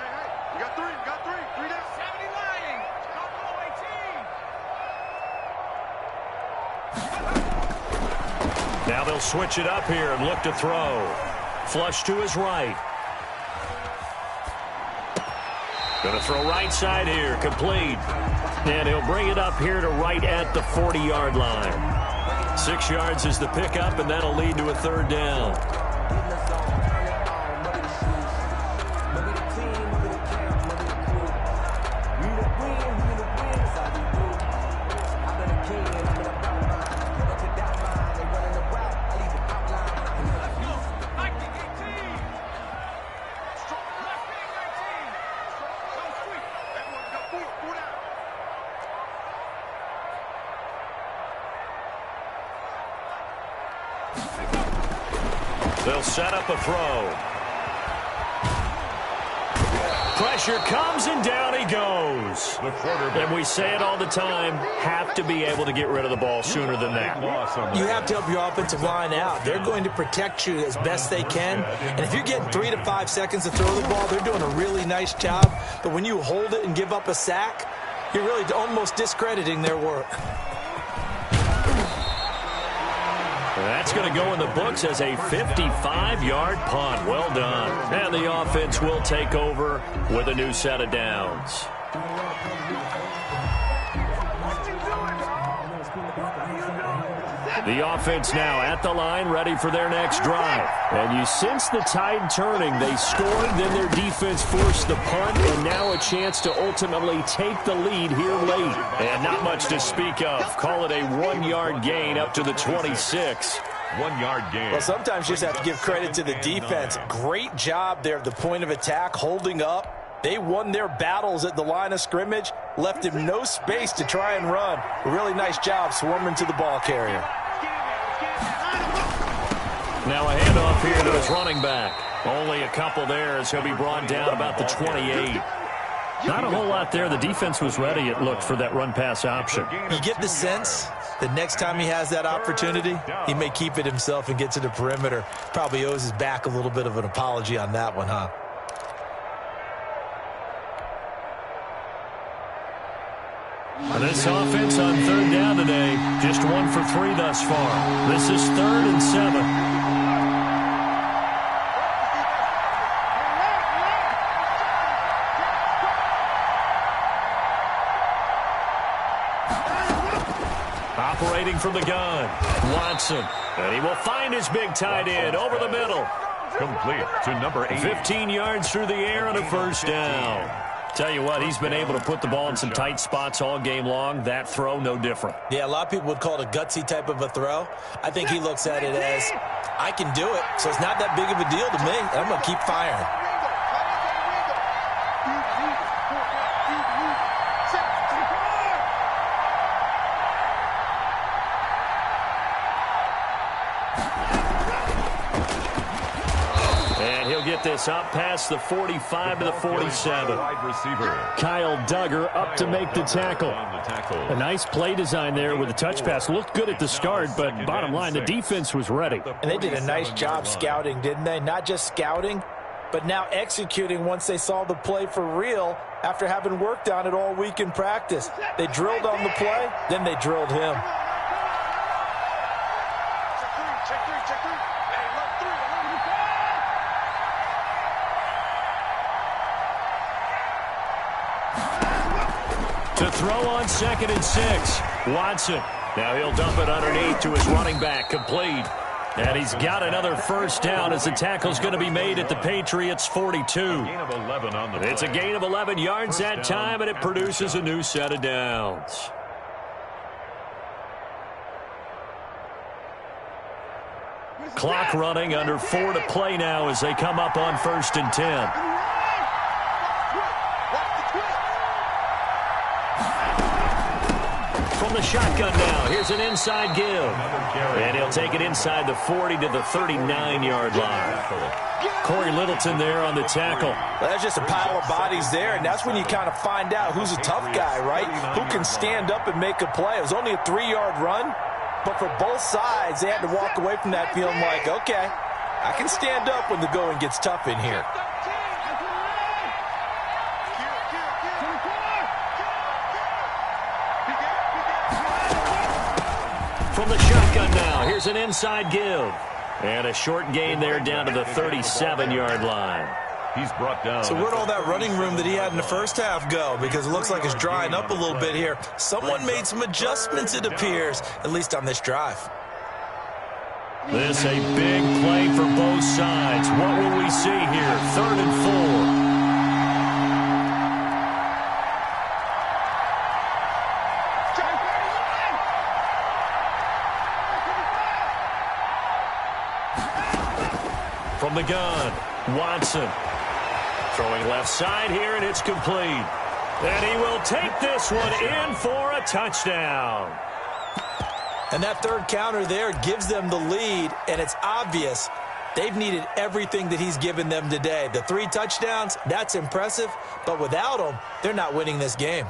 you got three. Three down. 70 lying. Now they'll switch it up here and look to throw. Flush to his right. Going to throw right side here, complete. And he'll bring it up here to right at the 40-yard line. 6 yards is the pickup, and that'll lead to a 3rd down. They'll set up a throw. Pressure comes, and down he goes. And we say it all the time, have to be able to get rid of the ball sooner than that. You have to help your offensive line out. They're going to protect you as best they can. And if you're getting 3 to 5 seconds to throw the ball, they're doing a really nice job. But when you hold it and give up a sack, you're really almost discrediting their work. That's going to go in the books as a 55-yard punt. Well done. And the offense will take over with a new set of downs. The offense now at the line, ready for their next drive. And you sense the tide turning. They scored, then their defense forced the punt, and now a chance to ultimately take the lead here late. And not much to speak of. Call it a 1-yard gain up to the 26. 1-yard gain. Well, sometimes you just have to give credit to the defense. Great job there at the point of attack, holding up. They won their battles at the line of scrimmage, left him no space to try and run. A really nice job swarming to the ball carrier. Now a handoff here to his running back. Only a couple there as he'll be brought down about the 28. Not a whole lot there. The defense was ready, it looked, for that run-pass option. You get the sense that next time he has that opportunity, he may keep it himself and get to the perimeter. Probably owes his back a little bit of an apology on that one, huh? This offense on 3rd down today, just 1 for 3 thus far. This is 3rd and 7. Operating from the gun, Watson. And he will find his big tight end over the middle. Complete to number 8. 15 yards through the air and a 1st down. Tell you what, he's been able to put the ball in some tight spots all game long. That throw, no different. Yeah, a lot of people would call it a gutsy type of a throw. I think he looks at it as, I can do it, so it's not that big of a deal to me. I'm going to keep firing. Get this up past the 45 to the 47. Wide receiver Kyle Duggar up to make the tackle. A nice play design there with a touch pass. Looked good at the start, but bottom line, the defense was ready. And they did a nice job scouting, didn't they? Not just scouting, but now executing once they saw the play for real after having worked on it all week in practice. They drilled on the play, then they drilled him. To throw on 2nd and 6. Watson. Now he'll dump it underneath to his running back. Complete. And he's got another 1st down as the tackle's going to be made at the Patriots' 42. It's a gain of 11 yards that time, and it produces a new set of downs. Clock running, under 4 to play now as they come up on 1st and 10. From the shotgun now, here's an inside give. And he'll take it inside the 40 to the 39-yard line. Corey Littleton there on the tackle. Well, that's just a pile of bodies there, and that's when you kind of find out who's a tough guy, right? Who can stand up and make a play. It was only a 3-yard run, but for both sides, they had to walk away from that feeling like, okay, I can stand up when the going gets tough in here. From the shotgun now, here's an inside give. And a short gain there down to the 37-yard line. He's brought down. So where'd all that running room that he had in the first half go? Because it looks like it's drying up a little bit here. Someone made some adjustments, it appears, at least on this drive. This a big play for both sides. What will we see here? 3rd and 4. From the gun, Watson. Throwing left side here, and it's complete. And he will take this one in for a touchdown. And that third counter there gives them the lead, and it's obvious they've needed everything that he's given them today. The 3 touchdowns, that's impressive, but without them, they're not winning this game.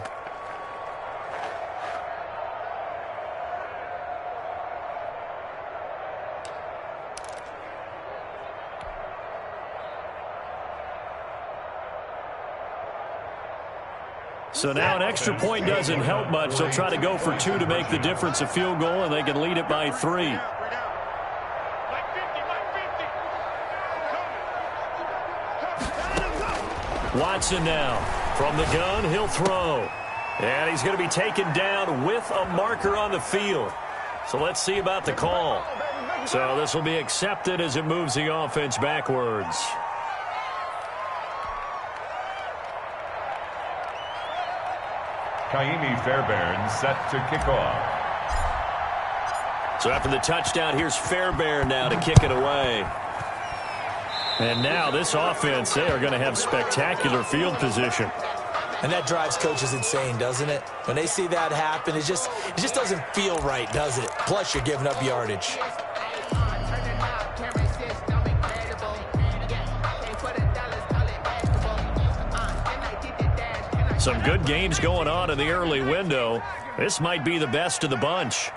So now an extra point doesn't help much. They'll try to go for 2 to make the difference a field goal, and they can lead it by 3. Watson now. From the gun, he'll throw. And he's going to be taken down with a marker on the field. So let's see about the call. So this will be accepted as it moves the offense backwards. Kaimi Fairbairn set to kick off. So after the touchdown, here's Fairbairn now to kick it away. And now this offense, they are going to have spectacular field position. And that drives coaches insane, doesn't it? When they see that happen, it just doesn't feel right, does it? Plus, you're giving up yardage. Some good games going on in the early window. This might be the best of the bunch.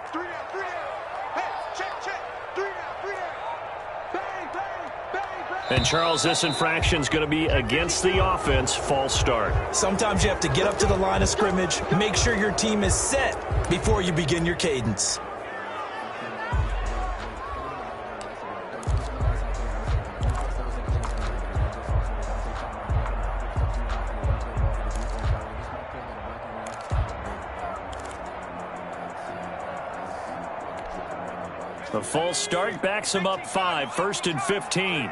And Charles, this infraction's going to be against the offense. False start. Sometimes you have to get up to the line of scrimmage, make sure your team is set before you begin your cadence. The false start backs him up 5, 1st and 15.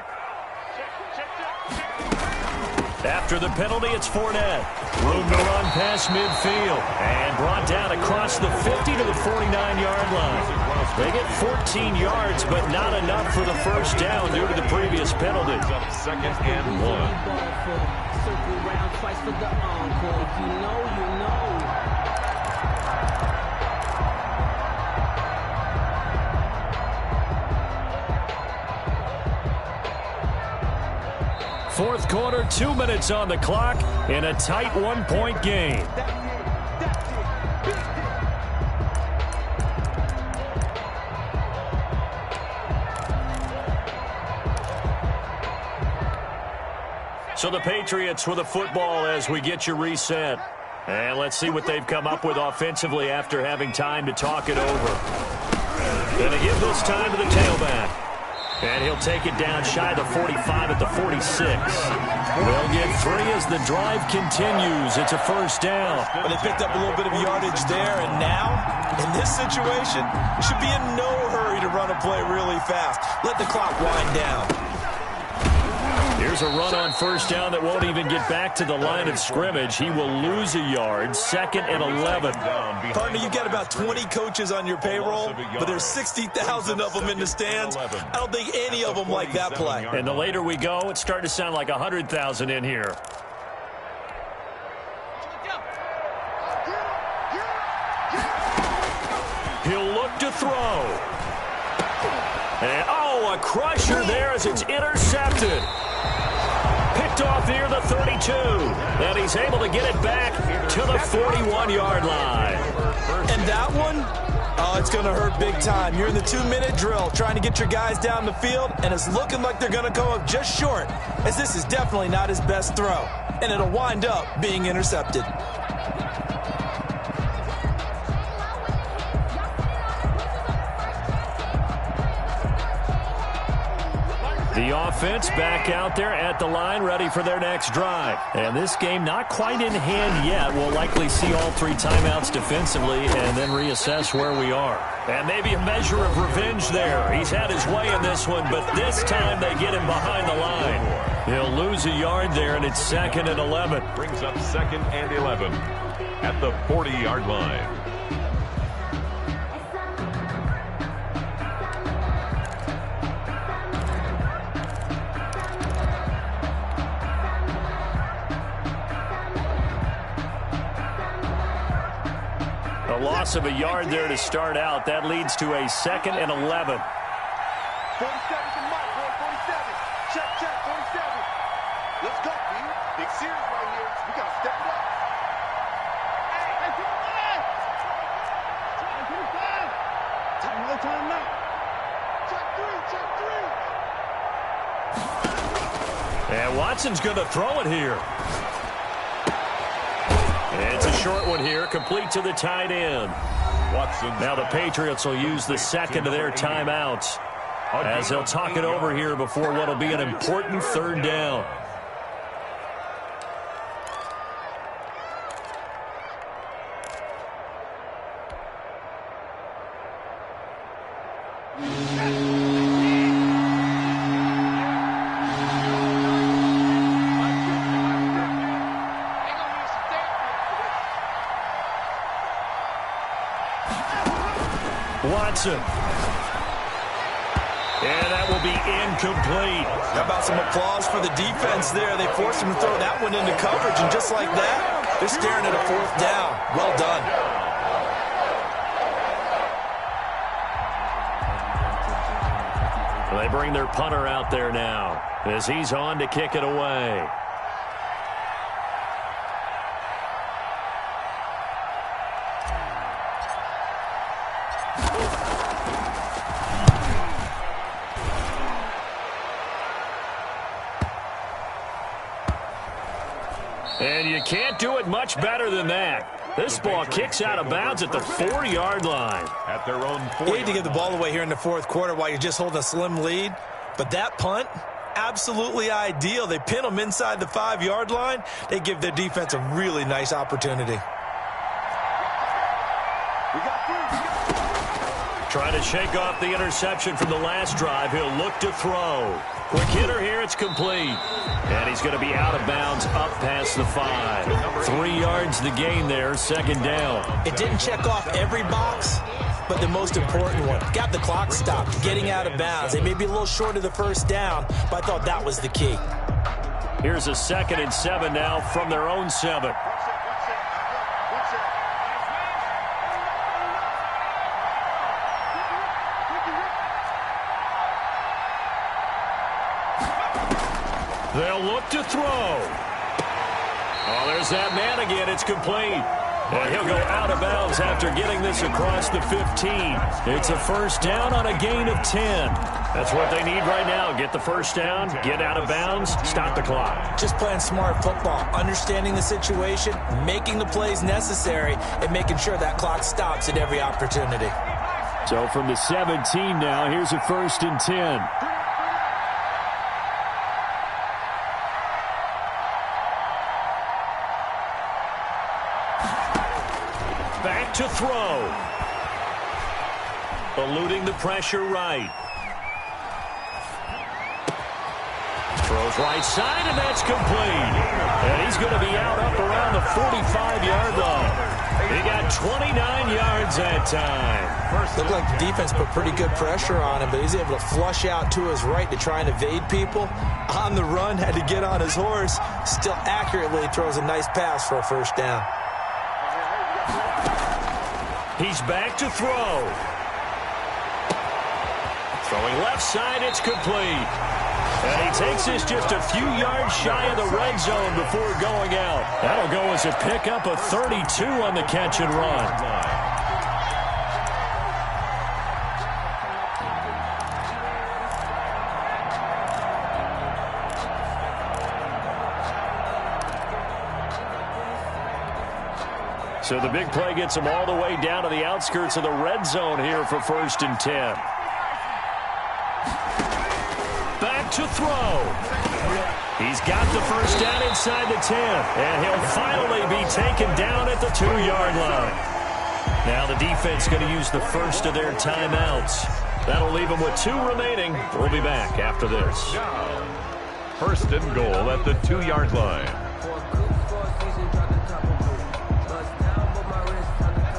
After the penalty, it's Fournette. Room to run past midfield. And brought down across the 50 to the 49-yard line. They get 14 yards, but not enough for the first down due to the previous penalty. Up 2nd and 1. Circle round twice for the encore. If you know, you know. Fourth quarter, 2 minutes on the clock in a tight 1-point game. So the Patriots with the football as we get you reset. And let's see what they've come up with offensively after having time to talk it over. Going to give this time to the tailback. And he'll take it down shy of the 45 at the 46. They'll get 3 as the drive continues. It's a first down. But they picked up a little bit of yardage there, and now, in this situation, should be in no hurry to run a play really fast. Let the clock wind down. Here's a run on first down that won't even get back to the line of scrimmage. He will lose a yard, 2nd and 11. Partner, you've got about 20 coaches on your payroll, but there's 60,000 of them in the stands. I don't think any of them like that play. And the later we go, it's starting to sound like 100,000 in here. He'll look to throw. And, a crusher there as it's intercepted. Picked off near the 32. And he's able to get it back to the 41-yard line. And that one, Oh, it's going to hurt big time. You're in the 2-minute drill trying to get your guys down the field, and it's looking like they're going to go up just short, as this is definitely not his best throw, and it'll wind up being intercepted. The offense back out there at the line, ready for their next drive. And this game not quite in hand yet. We'll likely see all 3 timeouts defensively and then reassess where we are. And maybe a measure of revenge there. He's had his way in this one, but this time they get him behind the line. He'll lose a yard there, and it's 2nd and 11. Brings up 2nd and 11 at the 40-yard line. A loss of a yard there to start out. That leads to a 2nd and 11. 47 to Mike, boy, 47. Check, 47. Let's go, B. Big series right here. We got to step it up. Hey, to the left. Time out. Check 3. And Watson's going to throw it here. It's a short one here, complete to the tight end. Watson. Now the Patriots will use the 2nd of their timeouts as they'll talk it over here before what will be an important 3rd down. Watson. And that will be incomplete. How about some applause for the defense there? They forced him to throw that one into coverage, and just like that, they're staring at a 4th down. Well done. They bring their punter out there now as he's on to kick it away. And you can't do it much better than that. This ball kicks out of bounds at the 40-yard line. At their own 40. You hate to give the ball away here in the 4th quarter while you're just holding a slim lead, but that punt, absolutely ideal. They pin them inside the 5-yard line. They give their defense a really nice opportunity. Trying to shake off the interception from the last drive. He'll look to throw. Quick hitter here. It's complete. And he's going to be out of bounds up past the 5. 3 yards the gain there. 2nd down. It didn't check off every box, but the most important one. Got the clock stopped, getting out of bounds. They may be a little short of the 1st down, but I thought that was the key. Here's a 2nd and 7 now from their own 7. They'll look to throw. Oh, there's that man again. It's complete. And he'll go out of bounds after getting this across the 15. It's a 1st down on a gain of 10. That's what they need right now. Get the 1st down, get out of bounds, stop the clock. Just playing smart football, understanding the situation, making the plays necessary, and making sure that clock stops at every opportunity. So from the 17 now, here's a 1st and 10. Back to throw. Eluding the pressure right. Throws right side, and that's complete. And he's going to be out up around the 45-yard line. He got 29 yards that time. Looked like the defense put pretty good pressure on him, but he's able to flush out to his right to try and evade people. On the run, had to get on his horse. Still accurately throws a nice pass for a 1st down. He's back to throw. Throwing left side, it's complete. And he takes this just a few yards shy of the red zone before going out. That'll go as a pickup of 32 on the catch and run. So the big play gets him all the way down to the outskirts of the red zone here for 1st and 10. Back to throw. He's got the first down inside the 10, and he'll finally be taken down at the 2-yard line. Now the defense going to use the first of their timeouts. That'll leave them with 2 remaining. We'll be back after this. 1st and goal at the 2-yard line.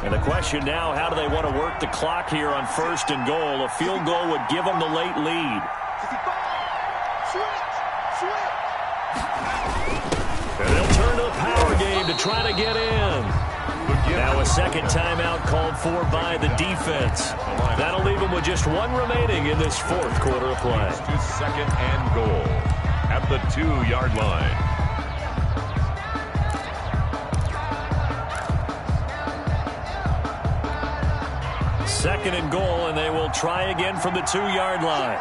And the question now, how do they want to work the clock here on 1st and goal? A field goal would give them the late lead. And they'll turn to the power game to try to get in. Now a second timeout called for by the defense. That'll leave them with just 1 remaining in this 4th quarter of play. To 2nd and goal at the 2-yard line. Second and goal, and they will try again from the 2-yard line.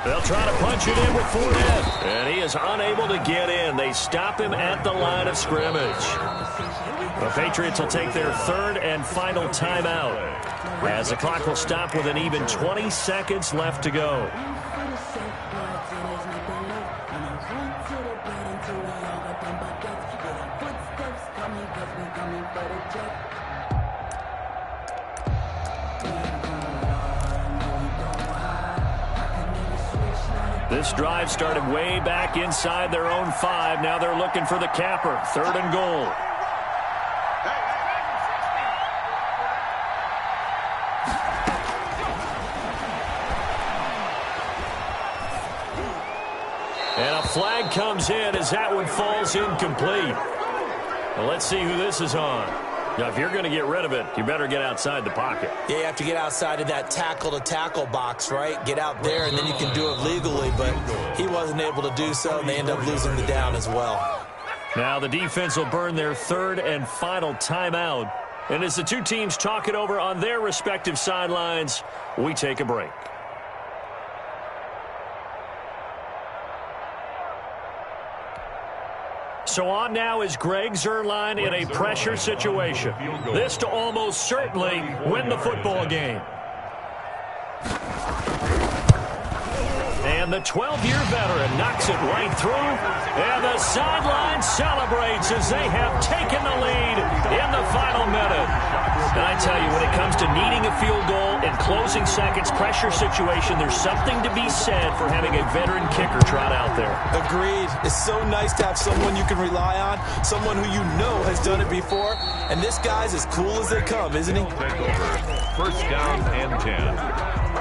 They'll try to punch it in with Fournette, and he is unable to get in. They stop him at the line of scrimmage. The Patriots will take their 3rd and final timeout, as the clock will stop with an even 20 seconds left to go. This drive started way back inside their own 5. Now they're looking for the capper. 3rd and goal. And a flag comes in as that one falls incomplete. Well, let's see who this is on. Now, if you're going to get rid of it, you better get outside the pocket. Yeah, you have to get outside of that tackle-to-tackle box, right? Get out there, and then you can do it legally, but he wasn't able to do so, and they end up losing the down as well. Now the defense will burn their 3rd and final timeout. And as the 2 teams talk it over on their respective sidelines, we take a break. So on now is Greg Zuerlein in a pressure situation. This to almost certainly win the football game. And the 12-year veteran knocks it right through. And the sideline celebrates as they have taken the lead in the final minute. And I tell you, when it comes to needing a field goal in closing seconds, pressure situation, there's something to be said for having a veteran kicker trot out there. Agreed. It's so nice to have someone you can rely on, someone who you know has done it before. And this guy's as cool as they come, isn't he? Take over. 1st down and 10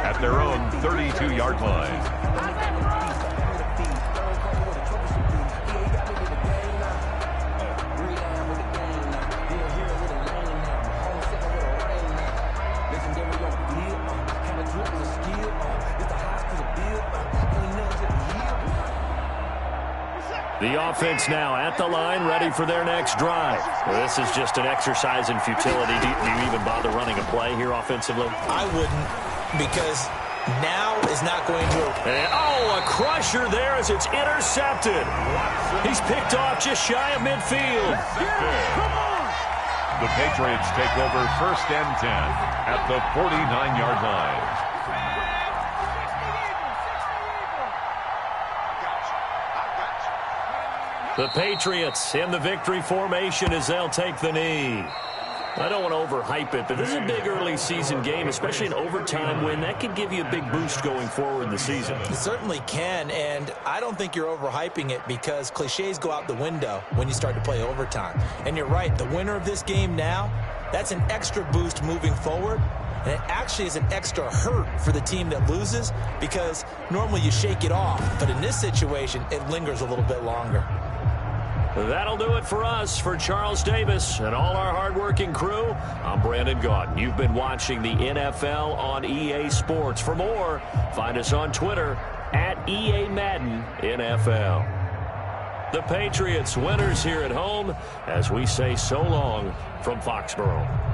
at their own 32-yard line. The offense now at the line, ready for their next drive. Well, this is just an exercise in futility. Do you even bother running a play here offensively? I wouldn't, because now is not going to... And, a crusher there as it's intercepted. He's picked off just shy of midfield. The Patriots take over 1st and 10 at the 49-yard line. The Patriots in the victory formation as they'll take the knee. I don't want to overhype it, but this is a big early season game, especially an overtime win. That could give you a big boost going forward in the season. It certainly can, and I don't think you're overhyping it because cliches go out the window when you start to play overtime. And you're right, the winner of this game now, that's an extra boost moving forward. And it actually is an extra hurt for the team that loses because normally you shake it off. But in this situation, it lingers a little bit longer. That'll do it for us. For Charles Davis and all our hardworking crew, I'm Brandon Gaudin. You've been watching the NFL on EA Sports. For more, find us on Twitter at EA Madden NFL. The Patriots winners here at home as we say so long from Foxborough.